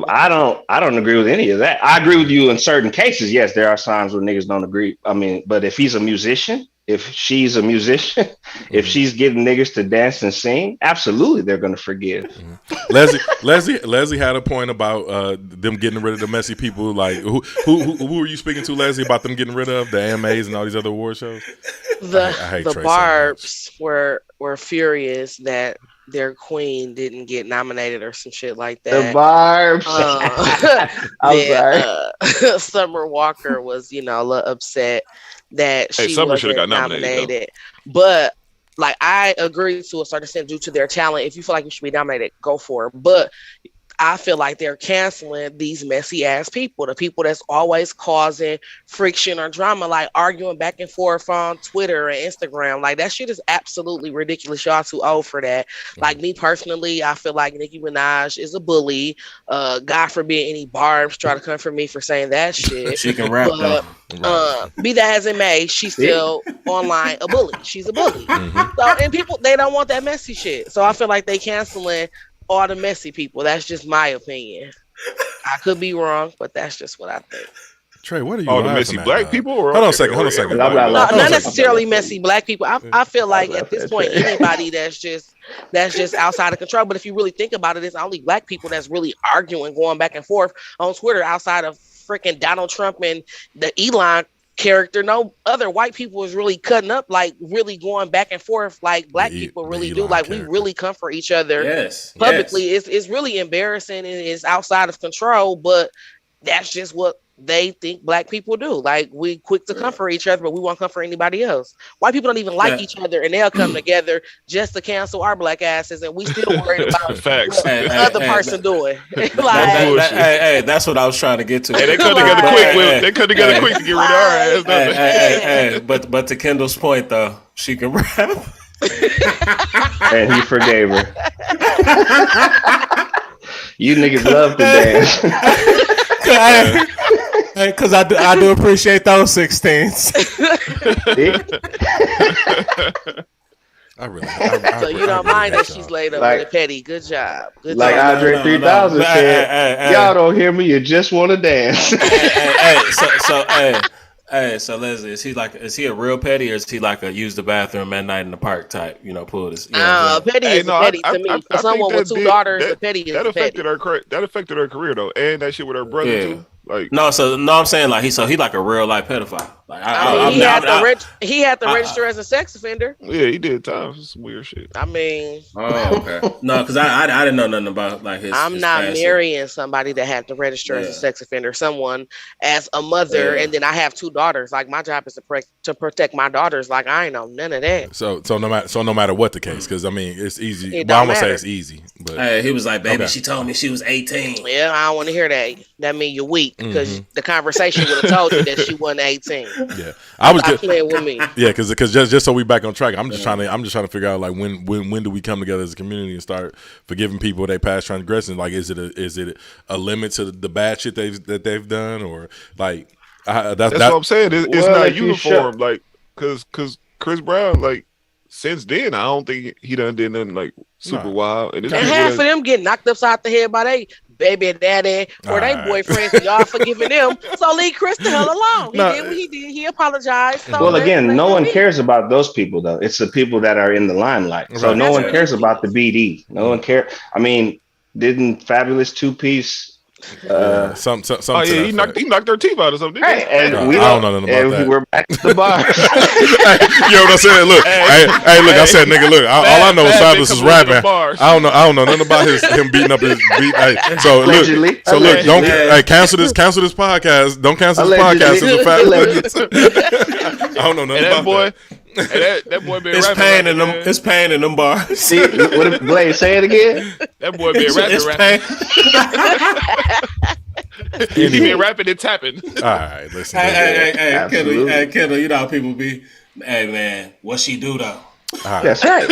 I don't agree with any of that. I agree with you in certain cases. Yes, there are times where niggas don't agree. I mean, but if he's a musician, if she's a musician, if she's getting niggas to dance and sing, absolutely they're going to forgive. Leslie had a point about them getting rid of the messy people. Like who were you speaking to, Leslie, about them getting rid of the AMAs and all these other award shows? The Barbs were furious that their queen didn't get nominated or some shit like that. The Barbs. Sorry. Summer Walker was, a little upset that she wasn't got nominated. But like, I agree to a certain extent due to their talent. If you feel like you should be nominated, go for it. But I feel like they're canceling these messy ass people, the people that's always causing friction or drama, like arguing back and forth on Twitter and Instagram. Like, that shit is absolutely ridiculous. Y'all too old for that. Like, me personally, I feel like Nicki Minaj is a bully. God forbid any Barbs try to come for me for saying that shit. She can rap though. Be that as it may, she's still online a bully. She's a bully. So, and people, they don't want that messy shit. So I feel like they canceling all the messy people. That's just my opinion. I could be wrong, but that's just what I think. Trey, what are you? All the messy black people? Or hold on a second. Not necessarily messy black people. I feel like at this point, anybody that's just outside of control. But if you really think about it, it's only black people that's really arguing, going back and forth on Twitter outside of freaking Donald Trump and the Elon character. No other white people is really cutting up, like really going back and forth like black people really do. Like, we really come for each other publicly. It's really embarrassing and it's outside of control, but that's just what they think black people do. Like, we quick to come for each other, but we won't come for anybody else. White people don't even like each other, and they'll come together just to cancel our black asses, and we still worried about what the other person doing. Hey, that's what I was trying to get to. Hey, they come together quick. They come together quick to get rid of our ass. But to Kendall's point though, she can rap. And he forgave her. You niggas love to dance. Because I do appreciate those 16s. So you don't mind that she's laid up with a petty. Good job. Good like job. Andre 3000 said, y'all don't hear me, you just want to dance. So Leslie, is he a real petty, or is he like a use the bathroom at night in the park type? Pull this. Petty is petty to me. For someone with two daughters, the petty is that petty. That affected her career though, and that shit with her brother too. Like no, I'm saying like he like a real life pedophile. Like he had to register as a sex offender. Yeah, he did time for some weird shit. I mean, okay. No, because I didn't know nothing about like his. I'm not marrying somebody that had to register as a sex offender. Someone as a mother, and then I have 2 daughters. Like my job is to protect my daughters. Like I ain't know none of that. So no matter what the case, because I mean it's easy. It Well, I'm don't gonna say matter. it's easy, but Hey, he was like, baby, she told me she was 18. Yeah, I don't want to hear that. That mean you're weak because the conversation would have told you that she wasn't 18. yeah, I was Stop just playing with me. yeah, because just so we back on track, I'm just trying to figure out like when do we come together as a community and start forgiving people their past transgressions? Like, is it a limit to the bad shit they've done, or like that's what I'm saying. It's not uniform, like because Chris Brown, like since then, I don't think he done did nothing like super wild. And half of them get knocked upside the head by they baby daddy or they boyfriends. Y'all forgiving them, so leave Chris the hell alone. He did what he did. He apologized. So well, again, no one cares about those people though. It's the people that are in the limelight. So no one cares about the BD. No one cares. I mean, didn't Fabulous 2-Piece? Some oh yeah, he knocked their teeth out or something. Right, and I don't know nothing about that. We're back to the bar. You know what I said? Look, hey, look, I said, nigga, look. All I know is Fabulous is rapping. I don't know nothing about him beating up his beat. Hey, so look, don't cancel this podcast. Don't cancel this podcast. It's a Fabulous. I don't know nothing about that. That boy been it's rapping. Pain in them. It's pain in them bars. See, what if Blaze say it again? That boy been rapping. He been rapping and tapping. All right, listen. Hey, Kendall, you know how people be. Hey man, what she do though? That's right.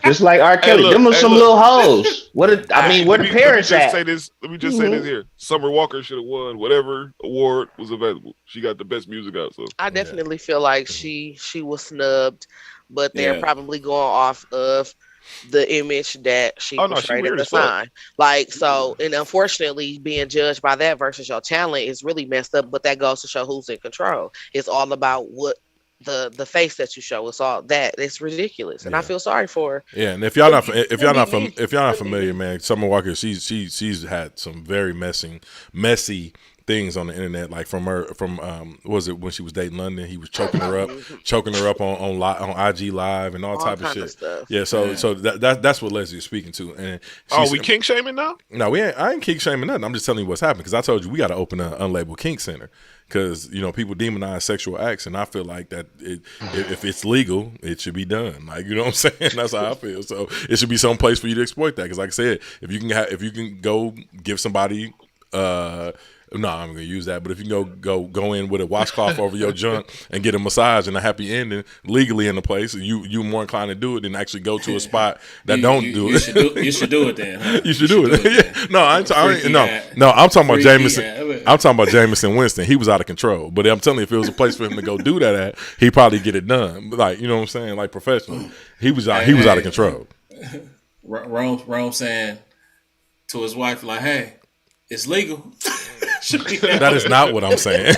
Just like R. Kelly, them were some little hoes. Where the parents at? Let me just say this here. Summer Walker should have won whatever award was available. She got the best music out. So I definitely feel like she was snubbed, but they're probably going off of the image that she portrayed at the time. Like, so, and unfortunately being judged by that versus your talent is really messed up, but that goes to show who's in control. It's all about what the face that you show. It's all that. It's ridiculous, and I feel sorry for her. Yeah, and if y'all not familiar, man, Summer Walker, she's had some very messy things on the internet, like from was it when she was dating London? He was choking her up on IG Live and all type of shit. Stuff. Yeah, so that's what Leslie is speaking to. And we kink shaming now? No, I ain't kink shaming nothing. I'm just telling you what's happening because I told you we got to open an unlabeled kink center. Because people demonize sexual acts, and I feel like that if it's legal, it should be done. Like, you know what I'm saying? That's how I feel. So it should be some place for you to exploit that. Because like I said, if you can go give somebody. No, I'm gonna use that. But if you go in with a washcloth over your junk and get a massage and a happy ending legally in the place, you more inclined to do it than actually go to a spot that don't do it. You should do it then. Huh? You should do it. No, I'm talking about Jameson. I'm talking about Jameson Winston. He was out of control. But I'm telling you, if it was a place for him to go do that at, he'd probably get it done. Like, you know what I'm saying? Like professionally, he was out of control. Rome saying to his wife, like, "Hey, it's legal." That is not what I'm saying.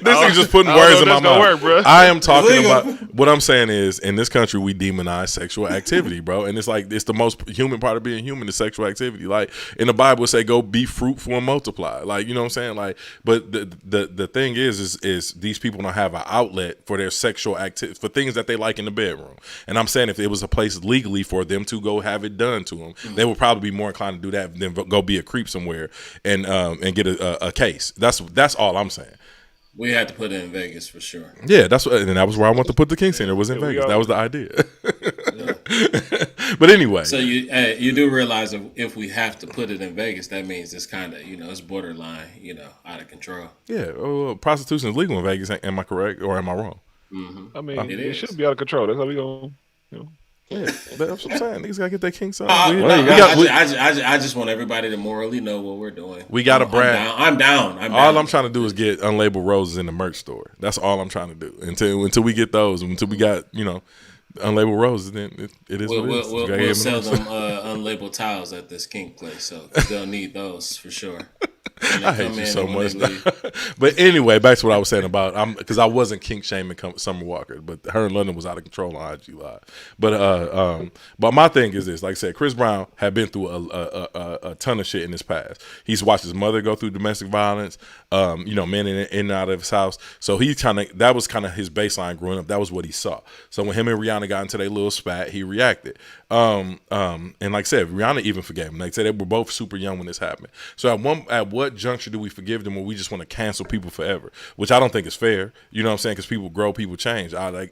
This is just putting words in my mouth. I am talking about what I'm saying is in this country we demonize sexual activity, bro. And it's like it's the most human part of being human is sexual activity. Like in the Bible, it say go be fruitful and multiply. Like, you know what I'm saying? Like, but the thing is these people don't have an outlet for their sexual activity for things that they like in the bedroom. And I'm saying if it was a place legally for them to go have it done to them, they would probably be more inclined to do that than go be a creep somewhere and get a case. That's all I'm saying. We had to put it in Vegas for sure. Yeah, and that was where I want to put the King Center was in Vegas. That was the idea. But anyway, so you do realize if we have to put it in Vegas, that means it's kind of it's borderline out of control. Yeah, prostitution is legal in Vegas. Am I correct or am I wrong? Mm-hmm. I mean, it should be out of control. That's how we go. Yeah, that's what I'm saying. Niggas gotta get their king son. I just want everybody to morally know what we're doing. We got to brand. I'm down. All I'm trying to do is get unlabeled roses in the merch store. That's all I'm trying to do. Until we get those, until we got unlabeled roses, then it is. We'll sell them unlabeled towels at this kink place, so they'll need those for sure. I hate you so much. But anyway, back to what I was saying about because I wasn't kink shaming Summer Walker, but her in London was out of control on IG Live. But my thing is this: like I said, Chris Brown had been through a ton of shit in his past. He's watched his mother go through domestic violence. Men in and out of his house. So that was kind of his baseline growing up. That was what he saw. So when him and Rihanna got into their little spat, he reacted. And like I said, Rihanna even forgave him. Like I said, they were both super young when this happened. So at what juncture do we forgive them when we just want to cancel people forever? Which I don't think is fair. You know what I'm saying? Because people grow, people change. I'm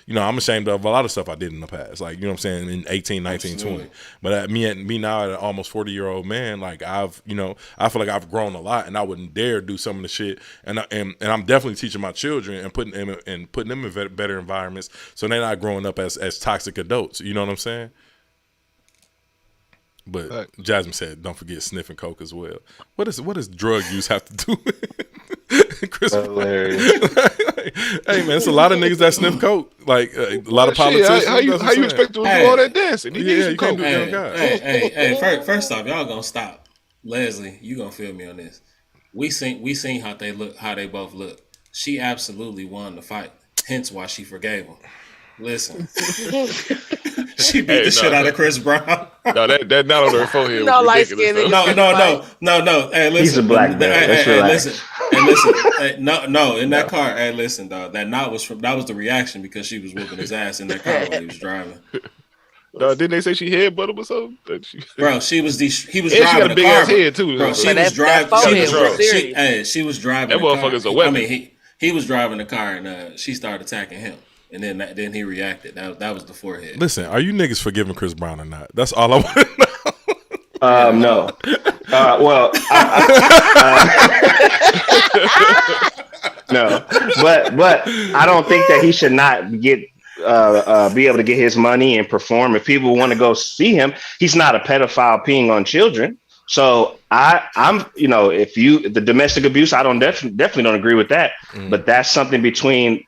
ashamed of a lot of stuff I did in the past. Like, you know what I'm saying? In 18, 19, Absolutely. 20. But me now at an almost 40-year-old man, like I feel like I've grown a lot, and I wouldn't dare do some of the shit. And I'm definitely teaching my children and putting them in better environments, so they're not growing up as toxic adults. You know what I'm saying? But Right. Jasmine said, "Don't forget sniffing coke as well." What does drug use have to do with it? Chris? Hilarious. Hey man, it's a lot of niggas that sniff coke. Like a lot of politicians. How you expect to do all that dancing? He needs some you can't coke. do that. God. Hey, first off, y'all gonna stop. Leslie, you gonna feel me on this. We seen how they both look. She absolutely won the fight. Hence why she forgave him. Listen. She beat the shit out of Chris Brown. No, that not on her forehead. No, was light ridiculous, skin though. No. Hey, listen. He's a black man. Let's relax. Listen. Hey, no. In that car. Hey, listen, dog. That was the reaction because she was whooping his ass in that car while he was driving. No, didn't they say she headbutted him or something? Bro, he was And she driving got a big ass head too. Bro, she was driving. She was driving. That motherfucker's a weapon. I mean, he was driving the car and she started attacking him, and then he reacted. That was the forehead. Listen, are you niggas forgiving Chris Brown or not? That's all I want to know. No. No. But I don't think that he should not be able to get his money and perform. If people want to go see him, he's not a pedophile peeing on children. So I'm if the domestic abuse, I definitely don't agree with that. But that's something between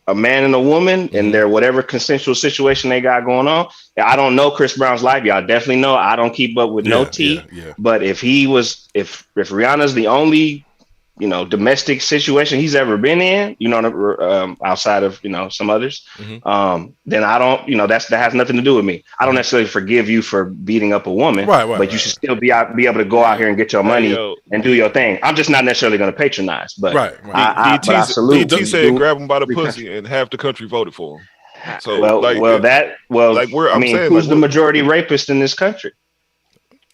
a man and a woman and their whatever consensual situation they got going on. I don't know Chris Brown's life. Y'all definitely know I don't keep up with no tea. Yeah. But if Rihanna's the only domestic situation he's ever been in, outside of some others, then I don't, that has nothing to do with me. I don't necessarily forgive you for beating up a woman, but you should still be able to go out here and get your money and do your thing. I'm just not necessarily going to patronize, but I salute. DT said grab him by the pussy, and half the country voted for him. So who's the majority rapist in this country?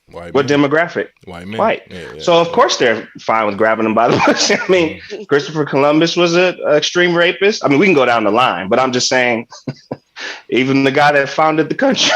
White what man. Demographic? White men. White. Yeah. So of course they're fine with grabbing them by the pussy. I mean, Christopher Columbus was an extreme rapist. I mean, we can go down the line, but I'm just saying, even the guy that founded the country.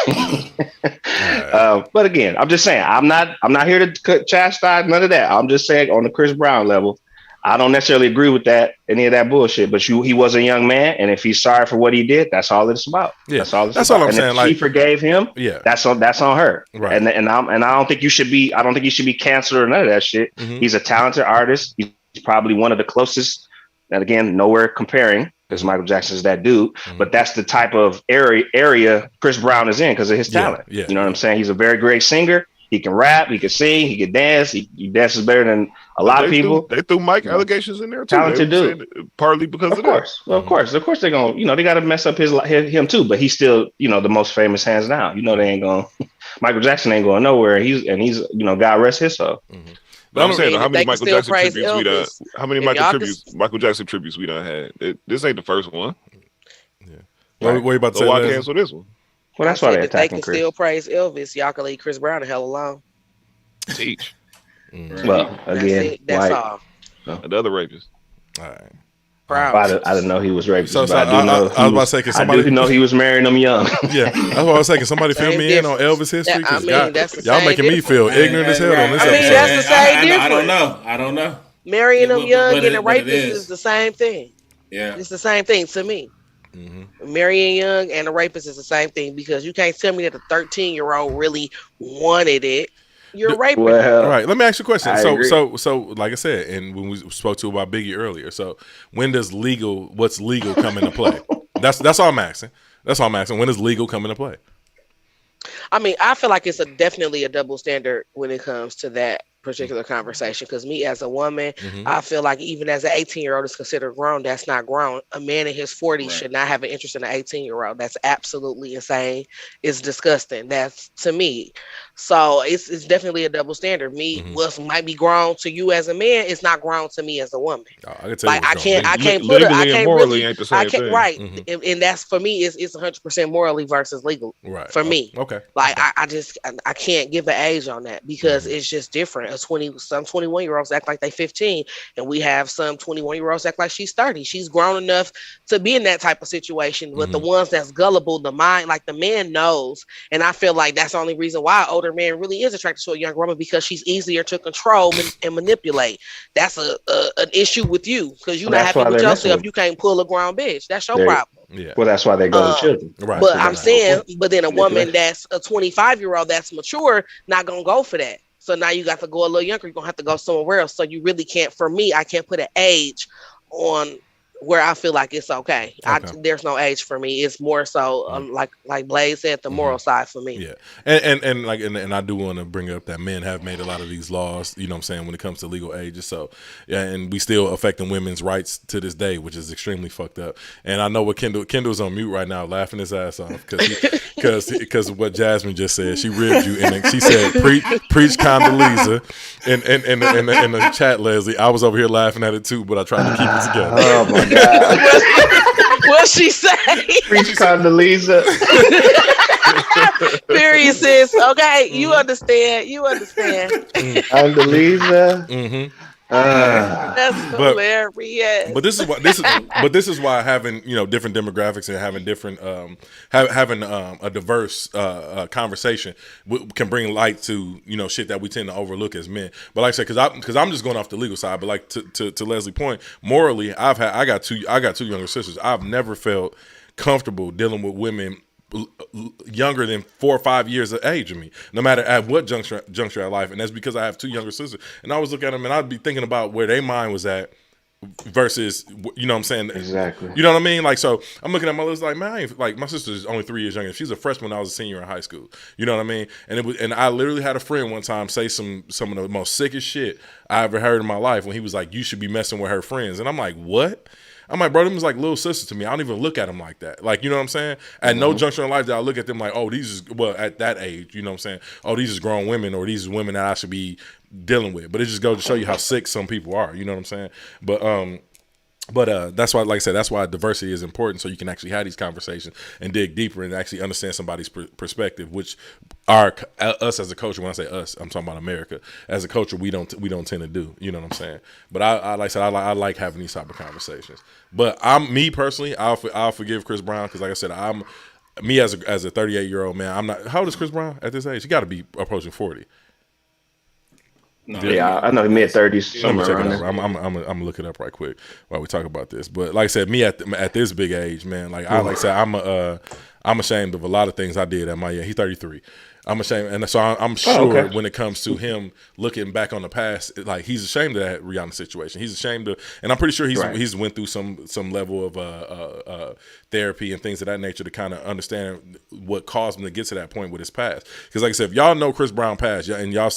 But again, I'm just saying, I'm not here to chastise none of that. I'm just saying on the Chris Brown level, I don't necessarily agree with any of that bullshit, but he was a young man, and if he's sorry for what he did, that's all it's about. Yeah, that's all I'm and saying. If she forgave him, that's on her. Right. And I don't think you should be. I don't think he should be canceled or none of that shit. He's a talented artist. He's probably one of the closest. And again, nowhere comparing, because Michael Jackson's that dude. But that's the type of area Chris Brown is in because of his talent. Yeah. You know what I'm saying? He's a very great singer. He can rap, he can sing, he can dance. He dances better than a lot of people. They threw Mike allegations in there too. Talented dude. Partly because of that. Well, of course they're gonna, they got to mess up him too. But he's still, the most famous hands down. They ain't gonna. Michael Jackson ain't going nowhere. He's God rest his soul. But I'm saying, how many Michael Jackson tributes we done had? This ain't the first one. Yeah. What you about to say? Why cancel this one? Well, that's why they're they attacking can Chris. still praise Elvis. Y'all can leave Chris Brown the hell alone. Teach. Well, again, that's all. Another rapist. All right. Proud. I didn't know he was rapist. So I was about to say, can somebody? I do know he was marrying them young. Yeah, that's what I was saying. Can somebody fill me in on Elvis history? Because y'all making me feel ignorant as hell on this episode. That's the same difference. I don't know. Marrying them young and a rapist is the same thing. Yeah, it's the same thing to me. Marrying young and a rapist is the same thing because you can't tell me that the 13-year-old really wanted it. You're a rapist. All right, let me ask you a question. So, like I said, and when we spoke to about Biggie earlier, so when does what's legal come into play? That's all I'm asking. When does legal come into play? I mean, I feel like it's definitely a double standard when it comes to that. particular conversation, because me as a woman, I feel like even as an 18-year-old is considered grown, that's not grown. A man in his 40s should not have an interest in an 18-year-old. That's absolutely insane. It's disgusting. That's to me. So it's definitely a double standard. Me, what might be grown to you as a man, it's not grown to me as a woman. Like I can't put it. I can't morally ain't the same thing. Right, and that's for me. It's 100% morally versus legal. Right. For me. Okay. Like I can't give an age on that because it's just different. Some 21-year-olds act like they 15, and we have some 21-year-olds act like she's 30. She's grown enough to be in that type of situation. But the ones that's gullible, the mind, like the man knows, and I feel like that's the only reason why an older man really is attracted to a younger woman, because she's easier to control and manipulate. That's an issue with you because you're not happy with yourself. You can't pull a grown bitch. That's your problem. Yeah. Well, that's why they go to children. Right. But I'm saying, but then a woman that's a 25-year-old that's mature, not gonna go for that. So now you got to go a little younger. You're gonna have to go somewhere else. So you really can't. For me, I can't put an age on where I feel like it's okay. There's no age for me. It's more so like Blaze said, the moral side for me. Yeah, and I do want to bring up that men have made a lot of these laws. You know what I'm saying, when it comes to legal ages. So yeah, and we still affecting women's rights to this day, which is extremely fucked up. And I know what Kendall's on mute right now, laughing his ass off because of what Jasmine just said. She ribbed you, and she said preach Condoleezza in the chat, Leslie. I was over here laughing at it too, but I tried to keep it together. Oh my God. What'd she say? Preach Condoleezza. Period, sis. Okay, you understand. Condoleezza. That's hilarious. But this is why having different demographics and having different having a diverse conversation can bring light to shit that we tend to overlook as men. But like I said, because I'm just going off the legal side. But like to Leslie's point, morally, I got two younger sisters. I've never felt comfortable dealing with women younger than 4 or 5 years of age of me, no matter at what juncture of life. And that's because I have two younger sisters. And I always look at them and I'd be thinking about where their mind was at versus, what I'm saying? Exactly. You know what I mean? Like, so I'm looking at my list like, man, my sister's only 3 years younger. She's a freshman when I was a senior in high school. You know what I mean? And I literally had a friend one time say some of the most sickest shit I ever heard in my life when he was like, you should be messing with her friends. And I'm like, what? I'm like, bro, them was like little sisters to me. I don't even look at them like that. Like, you know what I'm saying? At no juncture in life that I look at them like, oh, at that age, you know what I'm saying? Oh, these is grown women, or these is women that I should be dealing with. But it just goes to show you how sick some people are. You know what I'm saying? But that's why, like I said, that's why diversity is important, so you can actually have these conversations and dig deeper and actually understand somebody's perspective, which us as a culture, when I say us, I'm talking about America, as a culture, we don't tend to do. You know what I'm saying? But I like I said, I like having these type of conversations. But me personally, I'll forgive Chris Brown, because like I said, I'm me as a 38-year-old man. I'm not. How old is Chris Brown at this age? He got to be approaching 40. No, yeah, I know mid-30s. I'm gonna look it up right quick while we talk about this. But like I said, me at this big age, man, like I said, I'm ashamed of a lot of things I did at my age. He's 33. I'm ashamed, and so I'm sure when it comes to him looking back on the past, like he's ashamed of that Rihanna situation. He's ashamed of, and I'm pretty sure he's went through some level of therapy and things of that nature to kind of understand what caused him to get to that point with his past. Because like I said, if y'all know Chris Brown past, and y'all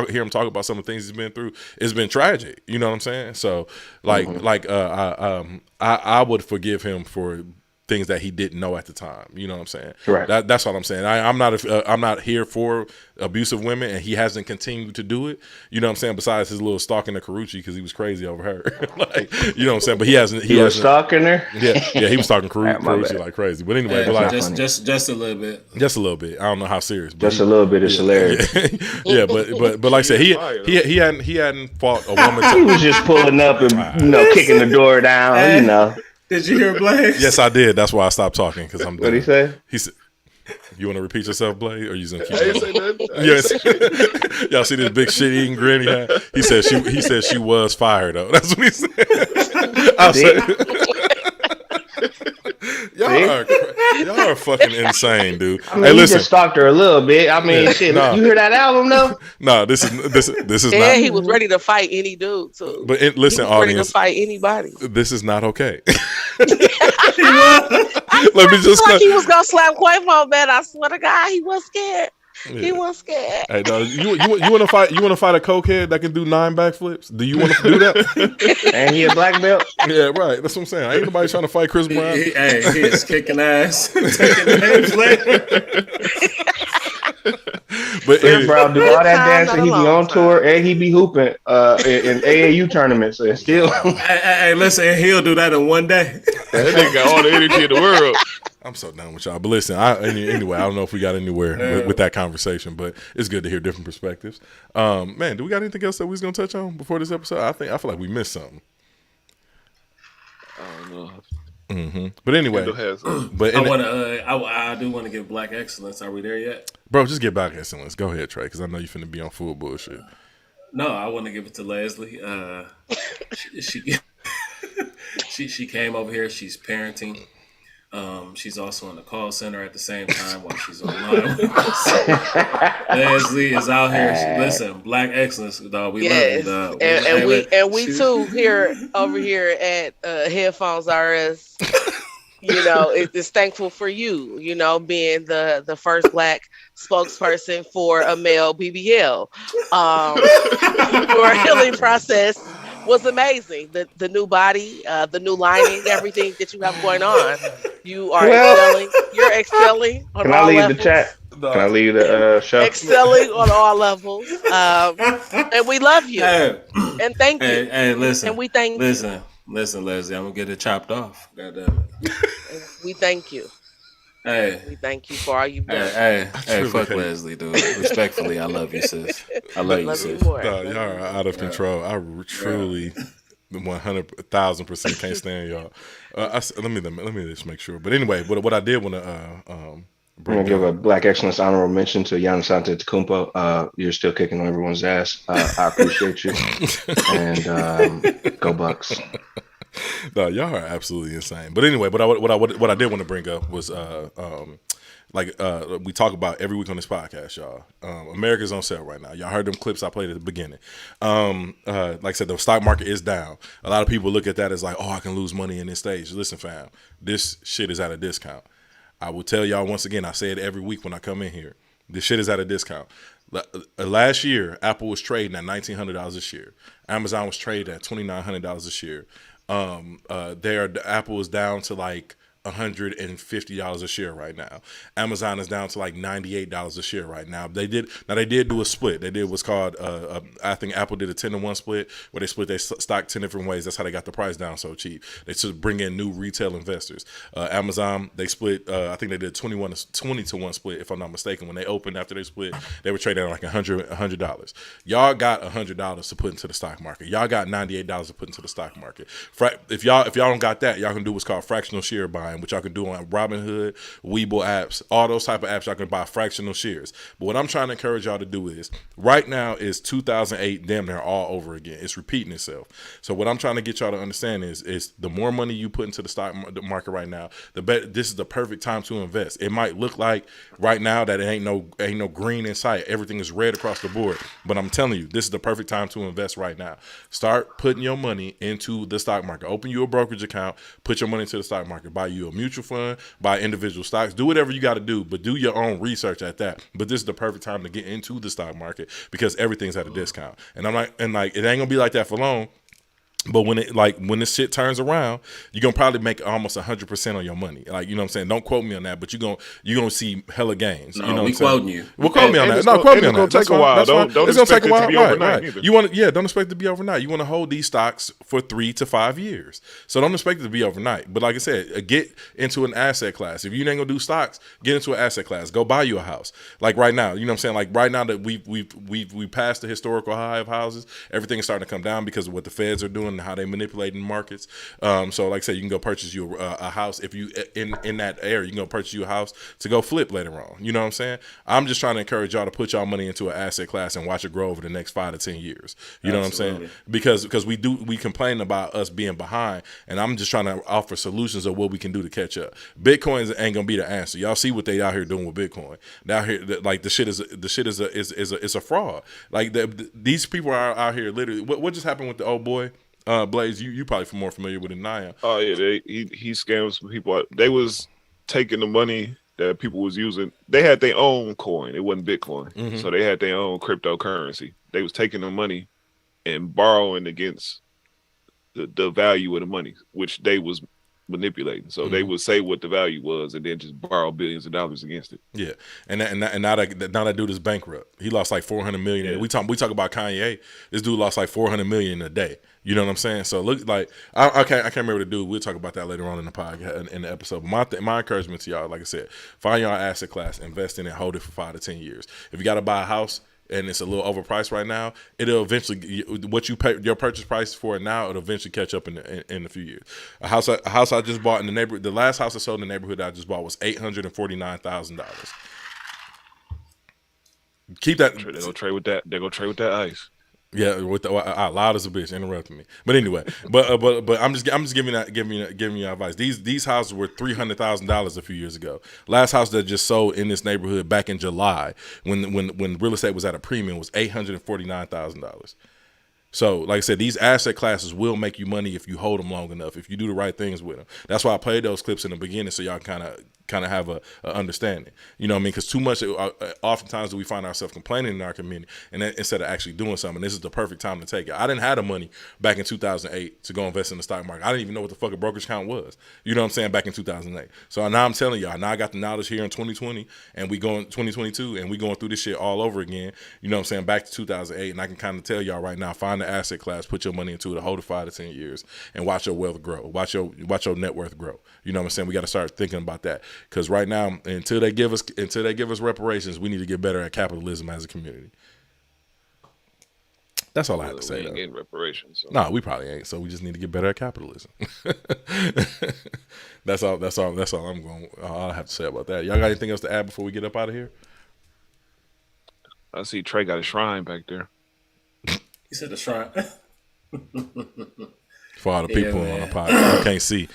hear him talk about some of the things he's been through, it's been tragic. You know what I'm saying? So I would forgive him for things that he didn't know at the time. You know what I'm saying? Right. That's all I'm saying. I'm not here for abusive women, and he hasn't continued to do it. You know what I'm saying? Besides his little stalking of Karrueche, because he was crazy over her. Like, you know what I'm saying? But he hasn't. He was stalking her. Yeah, he was stalking Karrueche like crazy. But anyway, just a little bit. Just a little bit. I don't know how serious. But just a little bit is hilarious. Yeah, but like I said, he hadn't fought a woman. He was just pulling up and kicking the door down. Did you hear Blaze? Yes, I did. That's why I stopped talking, because I'm. What'd he say? He said, "You want to repeat yourself, Blaze, or you just gonna keep?" I ain't say nothing. Yes. Y'all see this big shit eating grin he had? He said she was fired though. That's what he said. I said. Y'all are fucking insane, dude. I mean, listen, just stalked her a little bit. I mean, shit. You hear that album though? No, this is and not. He was ready to fight any dude too. But listen, he was ready audience, to fight anybody. This is not okay. Let me just. Like he was gonna slap Quavo, man. I swear to God, he was scared. He was scared. Hey, no, you want to fight? You want to fight a cokehead that can do 9 backflips? Do you want to do that? And he a black belt. Yeah, right. That's what I'm saying. Ain't nobody trying to fight Chris Brown. He is kicking ass, taking names later. But Chris Brown do all that dancing. He be on tour and he be hooping in AAU tournaments. And still, hey, listen, he'll do that in one day. That nigga got all the energy in the world. I'm so done with y'all. But listen, anyway, I don't know if we got anywhere with that conversation, but it's good to hear different perspectives. Man, do we got anything else that we was gonna touch on before this episode? I feel like we missed something. I don't know. Mm-hmm. But anyway, I do want to give Black Excellence. Are we there yet? Bro, just get Black Excellence. Go ahead, Trey, because I know you finna be on full bullshit. No, I want to give it to Leslie. She came over here. She's parenting. She's also in the call center at the same time while she's online with us. Leslie is out here. Listen, Black Excellence, dog. We love you, dog. And we too here over here at Headphones RS. You know, it's thankful for you. You know, being the first Black spokesperson for a male BBL. Your healing process was amazing. The new body, the new lining, everything that you have going on. You are excelling. You're excelling on all levels. Can I leave the chat? Can I leave the show? Excelling on all levels. And we love you. Hey. And thank you. Hey, listen. And we thank you. Listen, Leslie, I'm going to get it chopped off. God damn it. We thank you. Hey. We thank you for all you've done. Hey, fuck Leslie, dude. Respectfully, I love you, sis. I love you, sis. Y'all are out of control. I truly 100,000% can't stand y'all. Let me just make sure. But anyway, what I did want to I'm gonna give a Black Excellence honorable mention to Giannis Antetokounmpo. You're still kicking on everyone's ass. I appreciate you, and go Bucks. No, y'all are absolutely insane. But anyway, what I did want to bring up was we talk about every week on this podcast, y'all. America's on sale right now. Y'all heard them clips I played at the beginning. Like I said, the stock market is down. A lot of people look at that as like, oh, I can lose money in this stage. Listen, fam, this shit is at a discount. I will tell y'all once again, I say it every week when I come in here. This shit is at a discount. Last year, Apple was trading at $1,900 a share. Amazon was trading at $2,900 a share. Apple is down to like $150 a share right now. Amazon is down to like $98 a share right now. They did do a split. They did what's called I think Apple did a 10-to-1 split where they split their stock 10 different ways. That's how they got the price down so cheap. They should bring in new retail investors. Amazon, they split I think they did 20-to-1 split if I'm not mistaken. When they opened after they split, they were trading at like $100. Y'all got $100 to put into the stock market. Y'all got $98 to put into the stock market. If y'all don't got that, y'all can do what's called fractional share buying, which y'all can do on Robinhood, Webull apps, all those type of apps. Y'all can buy fractional shares. But what I'm trying to encourage y'all to do is, right now is 2008, damn near all over again. It's repeating itself. So what I'm trying to get y'all to understand is the more money you put into the stock market right now, the better. This is the perfect time to invest. It might look like right now that it ain't no green in sight. Everything is red across the board. But I'm telling you, this is the perfect time to invest right now. Start putting your money into the stock market. Open you a brokerage account. Put your money into the stock market. Buy you a mutual fund. Buy individual stocks. Do whatever you got to do, but do your own research at that. But this is the perfect time to get into the stock market because everything's at a discount. And it ain't gonna be like that for long. But when this shit turns around, you're gonna probably make almost 100% on your money. Like, you know what I'm saying? Don't quote me on that, but you're gonna see hella gains. No, you know we quoting you. Well, quote me on that. No, quote me on that. It's gonna take a while. Don't expect it to be overnight either. Don't expect it to be overnight. You want to hold these stocks for 3 to 5 years. So don't expect it to be overnight. But like I said, get into an asset class. If you ain't gonna do stocks, get into an asset class. Go buy you a house. Like right now, you know what I'm saying? Like right now that we passed the historical high of houses, everything is starting to come down because of what the feds are doing and how they manipulating markets. So like I said, you can go purchase you a house. If you in that area, you can go purchase you a house to go flip later on. You know what I'm saying? I'm just trying to encourage y'all to put y'all money into an asset class and watch it grow over the next 5 to 10 years. You know what I'm saying? Because we complain about us being behind, and I'm just trying to offer solutions of what we can do to catch up. Bitcoin ain't gonna be the answer. Y'all see what they out here doing with Bitcoin. Now here, like the shit is a fraud. Like these people are out here literally. What just happened with the old boy? Blaze, you probably more familiar with it than I am. Oh yeah, he scammed some people. They was taking the money that people was using. They had their own coin. It wasn't Bitcoin, so they had their own cryptocurrency. They was taking the money and borrowing against the value of the money, which they was manipulating. So they would say what the value was and then just borrow billions of dollars against it. Yeah, and now that dude is bankrupt. He lost like $400 million. Yeah. We talk about Kanye. This dude lost like $400 million in a day. You know what I'm saying? So look, like I can't remember the dude. We'll talk about that later on in the podcast in the episode. But my encouragement to y'all, like I said, find y'all asset class, invest in it, hold it for 5 to 10 years. If you got to buy a house and it's a little overpriced right now, it'll eventually, what you pay your purchase price for it now, it'll eventually catch up in a few years. A house I just bought in the neighborhood, the last house I sold in the neighborhood that I just bought was $849,000. Keep that. They're gonna trade with that. They're gonna trade with that ice. Yeah, with loud as a bitch interrupting me. But anyway, but I'm just giving you advice. These houses were $300,000 a few years ago. Last house that just sold in this neighborhood back in July, when real estate was at a premium, was $849,000. So, like I said, these asset classes will make you money if you hold them long enough, if you do the right things with them. That's why I played those clips in the beginning, so y'all kind of have a understanding. You know what I mean? Because too much, oftentimes, do we find ourselves complaining in our community and then, instead of actually doing something. This is the perfect time to take it. I didn't have the money back in 2008 to go invest in the stock market. I didn't even know what the fuck a brokerage account was. You know what I'm saying? Back in 2008. So now I'm telling y'all, now I got the knowledge here in 2020, and we going 2022, and we going through this shit all over again. You know what I'm saying? Back to 2008, and I can kind of tell y'all right now, find the asset class, put your money into it, hold it 5 to 10 years, and watch your wealth grow. Watch your net worth grow. You know what I'm saying? We got to start thinking about that, because right now, until they give us reparations, we need to get better at capitalism as a community. That's all I have to say. We ain't getting reparations. So. No, we probably ain't. So we just need to get better at capitalism. That's all. All I have to say about that. Y'all got anything else to add before we get up out of here? I see Trey got a shrine back there. He said a shrine. For all the people on the podcast, you can't see.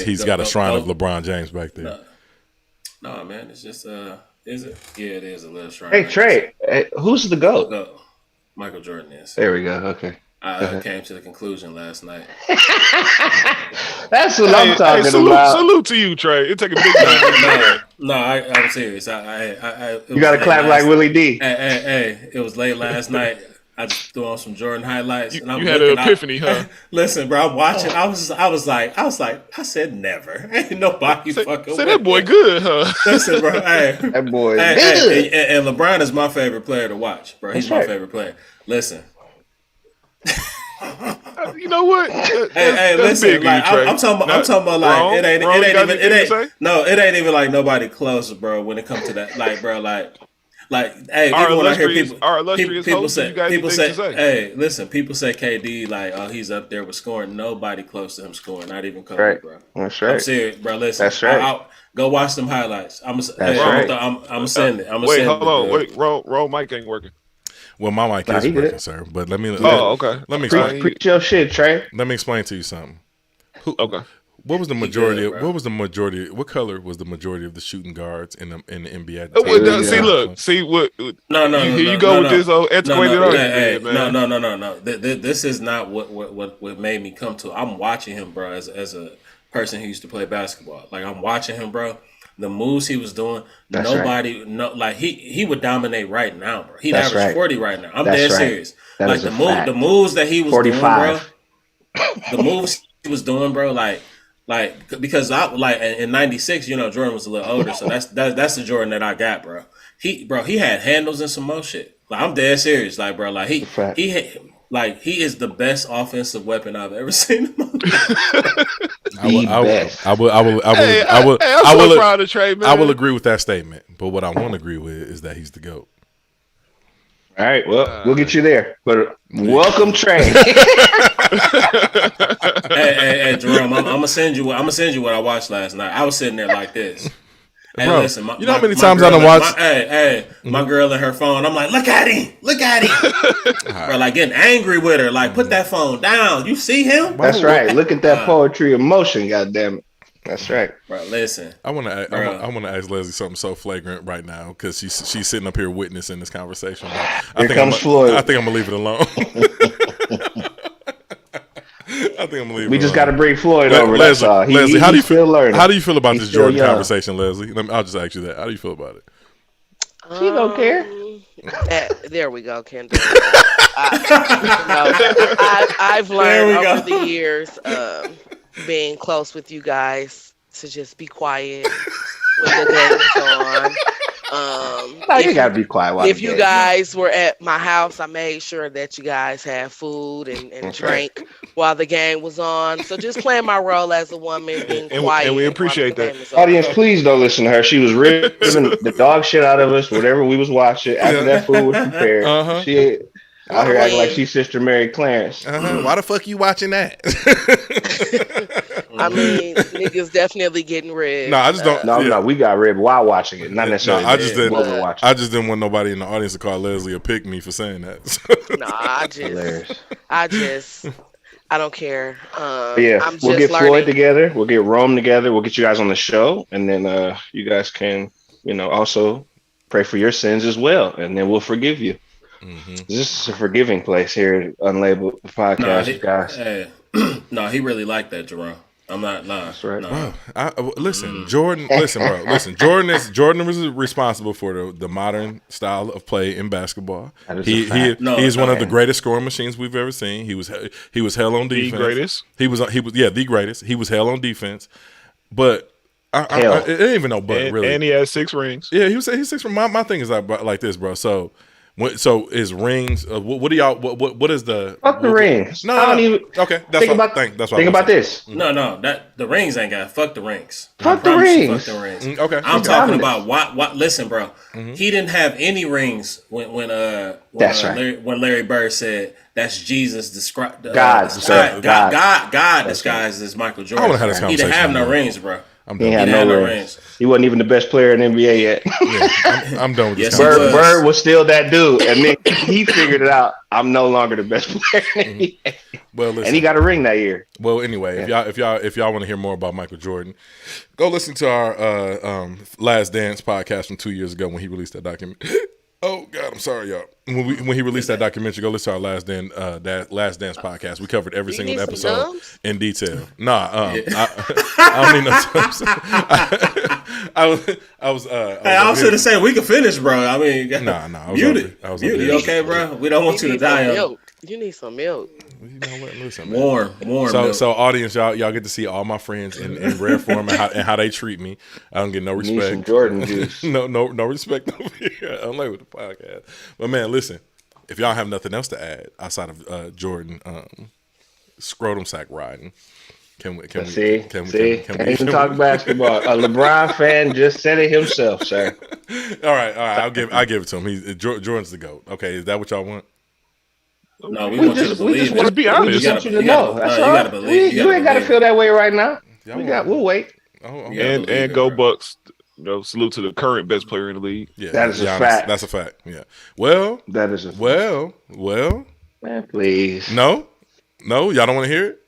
He's got a shrine of LeBron James back there. No, man, it's just is it? Yeah, it is a little shrine. Hey Trey, who's the GOAT? Michael Jordan is. There we go. Okay. I came to the conclusion last night. That's what I'm talking about. Salute to you, Trey. It take a big time. No, I'm serious. You got to clap like Willie D. Hey, it was late last night. I just threw on some Jordan highlights. And you had an epiphany, huh? Listen, bro, I'm watching. I was like, I said never. Ain't nobody fucking. Say that boy good, huh? Listen, bro, hey, that boy good. And LeBron is my favorite player to watch, bro. He's my favorite player. Listen. You know what? Hey, listen. Like, I'm talking about like wrong, it ain't even like nobody close, bro. When it comes to that, like, bro, like, hey, even when I hear people say, hey, listen, people say KD, like, oh, he's up there with scoring. Nobody close to him scoring, not even Kobe, right. bro. That's right. I'm serious, bro. Listen, that's right. Go watch them highlights. I'm gonna send it. Wait, hold on. Wait, roll mic ain't working. Well, my mic is working, sir. But let me. Okay. Let me explain. Preach your shit, Trey. Let me explain to you something. Okay. What was the majority? What color was the majority of the shooting guards in the NBA? See what? No. You go with this antiquated argument, man. No. This is not what made me come to. I'm watching him, bro, as a person who used to play basketball. Like, I'm watching him, bro. The moves he was doing, like he would dominate right now, bro. He'd average 40 right now. I'm dead serious. Like the moves that he was 45. Doing, bro. The moves he was doing, bro, like because in '96, you know, Jordan was a little older, so that's the Jordan that I got, bro. He had handles and some more shit. Like, I'm dead serious, like, bro, like he is the best offensive weapon I've ever seen. I will agree with that statement, but what I won't agree with is that he's the GOAT. All right, well, we'll get you there. But welcome, Trey. hey, Jerome, I'm gonna send you what I watched last night. I was sitting there like this. Hey, bro, listen, you know how many times I done watched? My girl and her phone. I'm like, look at him. Bro, like, getting angry with her. Like, put that phone down. You see him? That's right. Look at that poetry of motion. Goddamn it. That's right, bro. Listen, I want to ask Leslie something so flagrant right now, because she's sitting up here witnessing this conversation. Floyd. I think I'm gonna leave it alone. I think I'm gonna leave. We just got to bring Floyd over. That's all. Leslie, how do you still learning. How do you feel about He's this still Jordan young. conversation, Leslie? I'll just ask you that. How do you feel about it? She don't care. There we go, Kendall. I've learned over the years, being close with you guys, to just be quiet when the game is on. You gotta be quiet. If you guys were at my house, I made sure that you guys had food and drink while the game was on. So just playing my role as a woman, being quiet. And we appreciate that. Audience, please don't listen to her. She was ripping the dog shit out of us, whatever we was watching after that food was prepared. She out here acting like she's Sister Mary Clarence. Why the fuck you watching that? I mean, niggas definitely getting ribbed. No, I just don't. No, we got ribbed while watching it, not necessarily. I just didn't. watching. I just didn't want nobody in the audience to call Leslie a pick me for saying that. No, I don't care. We'll get Floyd together. We'll get Rome together. We'll get you guys on the show, and then you guys can, also pray for your sins as well, and then we'll forgive you. This is a forgiving place here at Unlabeled Podcast, guys. No, he really liked that, Jerome. I'm not lying. That's right. No. Listen, Jordan. Listen, bro. Listen, Jordan was responsible for the modern style of play in basketball. He is one of the greatest scoring machines we've ever seen. He was hell on defense. The greatest. He was the greatest. He was hell on defense, but it ain't even no but really. And he has 6 rings. Yeah, he's 6 rings. My thing is like this, bro. So is rings? What do y'all? What is the? Fuck the rings. No. Okay, that's think about this. No, that the rings ain't got. Fuck the rings. Fuck the rings. Fuck the rings. Okay, I'm talking about what? Listen, bro. He didn't have any rings when Larry Bird said that's Jesus disguised as Michael Jordan. I want to have this conversation. He didn't have no rings, bro. He had no rings. He wasn't even the best player in the NBA yet. I'm done with this. Bird was still that dude, and then he figured it out. I'm no longer the best player in the NBA. Well, listen, and he got a ring that year. Well, anyway, if y'all want to hear more about Michael Jordan, go listen to our Last Dance podcast from 2 years ago when he released that document. Oh God, I'm sorry, y'all. When he released that documentary, go listen to our Last Dance podcast. We covered every single episode in detail. I don't need no thumbs. I was going to say we can finish, bro. I mean, Beauty, okay, bro? We don't want you to die. You need some milk. You know what? Listen, warm. So audience, y'all get to see all my friends in rare form and how they treat me. I don't get no respect. Need some Jordan juice. no respect over here. I'm like with the podcast. But man, listen, if y'all have nothing else to add outside of Jordan scrotum sack riding, can we talk basketball? A LeBron fan just said it himself, sir. All right. I'll give it to him. Jordan's the GOAT. Okay, is that what y'all want? No, we want you to believe. Let's be honest. We want you to know. That's all. You gotta believe. You ain't gotta feel that way right now. We'll wait. And go Bucks. Salute to the current best player in the league. Yeah, that is a fact. That's a fact. Yeah. Well, that is a fact. Well. Man, please. No, y'all don't want to hear it.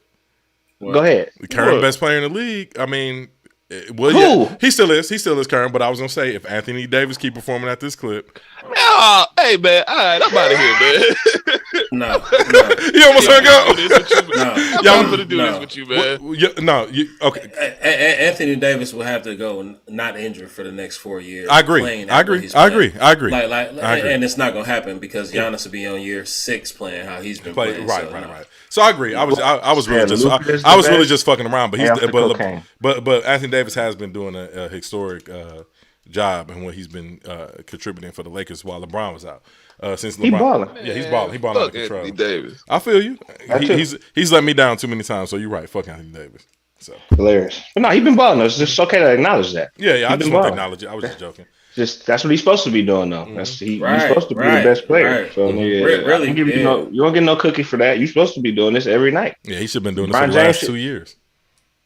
Go ahead. The current best player in the league. I mean, who? Yeah, he still is current. But I was gonna say, if Anthony Davis keep performing at this clip, hey man, all right, I'm out of here, man. No. You almost hung up. I'm gonna do this with you, man. Okay. Anthony Davis will have to go not injured for the next 4 years. I agree. I agree. And it's not gonna happen because Giannis will be on year 6 playing how he's been playing. Right. So I agree. I was really just fucking around, but but Anthony Davis has been doing a historic job and what he's been contributing for the Lakers while LeBron was out. Since LeBron, he's balling. Yeah, he's balling. He's balling out of control. Anthony Davis. I feel you. He's let me down too many times. So you're right. Fuck Anthony Davis. So hilarious. But no, he's been balling. It's just okay to acknowledge that. Yeah. I just want to acknowledge it. I was just joking. Just that's what he's supposed to be doing, though. He's supposed to be the best player. So really, you don't get no cookie for that. You're supposed to be doing this every night. Yeah, he should have been doing this for the last 2 years.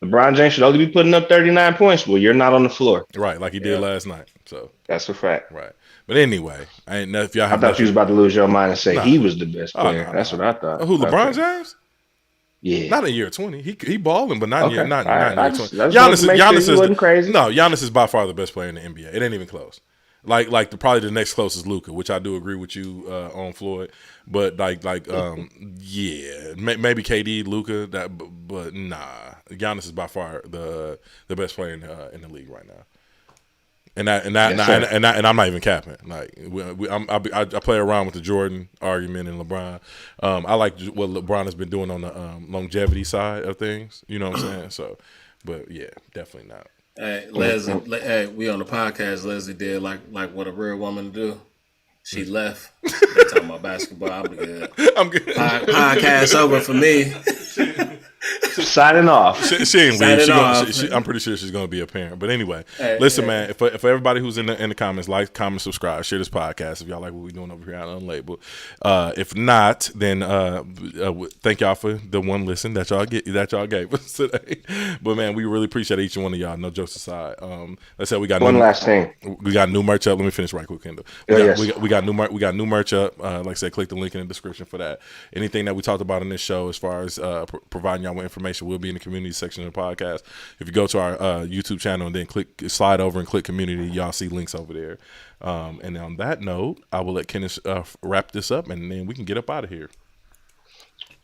LeBron James should only be putting up 39 points. Well, you're not on the floor. Right, like he did last night. So that's a fact. Right. But anyway, I thought you was about to lose your mind and say he was the best player. That's what I thought. Who, LeBron James? Yeah. Not in year 20. He balling, but not in year 20. Giannis Giannis is by far the best player in the NBA. It ain't even close. Like probably the next closest Luka, which I do agree with you on Floyd. But yeah, maybe KD, Luka, but nah, Giannis is by far the best player in the league right now. And I'm not even capping. Like I play around with the Jordan argument and LeBron. I like what LeBron has been doing on the longevity side of things. You know what I'm saying? So, but yeah, definitely not. Hey, Leslie. Hey, we on the podcast. Leslie did like what a real woman do. She left. They talking about basketball. I'm good. Podcast over for me. Signing off. She ain't leave. I'm pretty sure she's going to be a parent. But anyway, listen, man. For everybody who's in the comments, like, comment, subscribe, share this podcast if y'all like what we're doing over here on Unlabeled. If not, then thank y'all for the one listen that y'all gave us today. But man, we really appreciate each one of y'all. No jokes aside. Let's say we got last thing. We got new merch up. Let me finish right quick, Kendall. We got new merch up. Like I said, click the link in the description for that. Anything that we talked about in this show, as far as providing y'all with information, will be in the community section of the podcast. If you go to our YouTube channel and then slide over and click community, y'all see links over there. And on that note, I will let Kenneth wrap this up, and then we can get up out of here.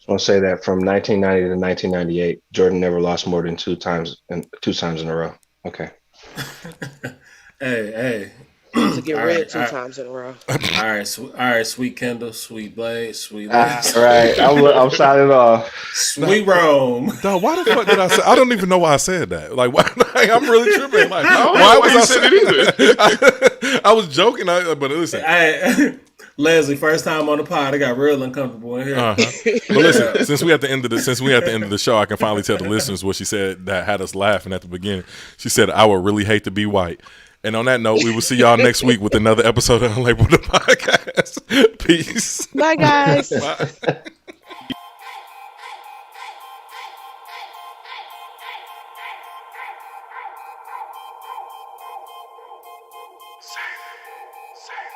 I want to say that from 1990 to 1998, Jordan never lost more than two times in a row. Okay. Hey. To get rid two times in a row. All right, sweet Kendall, sweet Blade, sweet Liz. All right, I'm signing off. Sweet Rome. Dog, why the fuck did I say? I don't even know why I said that. Like, why? I'm really tripping. Like, why was I saying it either? I was joking, but listen. Leslie, first time on the pod, I got real uncomfortable in here. But listen, since we at the end of the show, I can finally tell the listeners what she said that had us laughing at the beginning. She said, "I would really hate to be white." And on that note, we will see y'all next week with another episode of Unlabeled the Podcast. Peace. Bye, guys. Bye. Silent.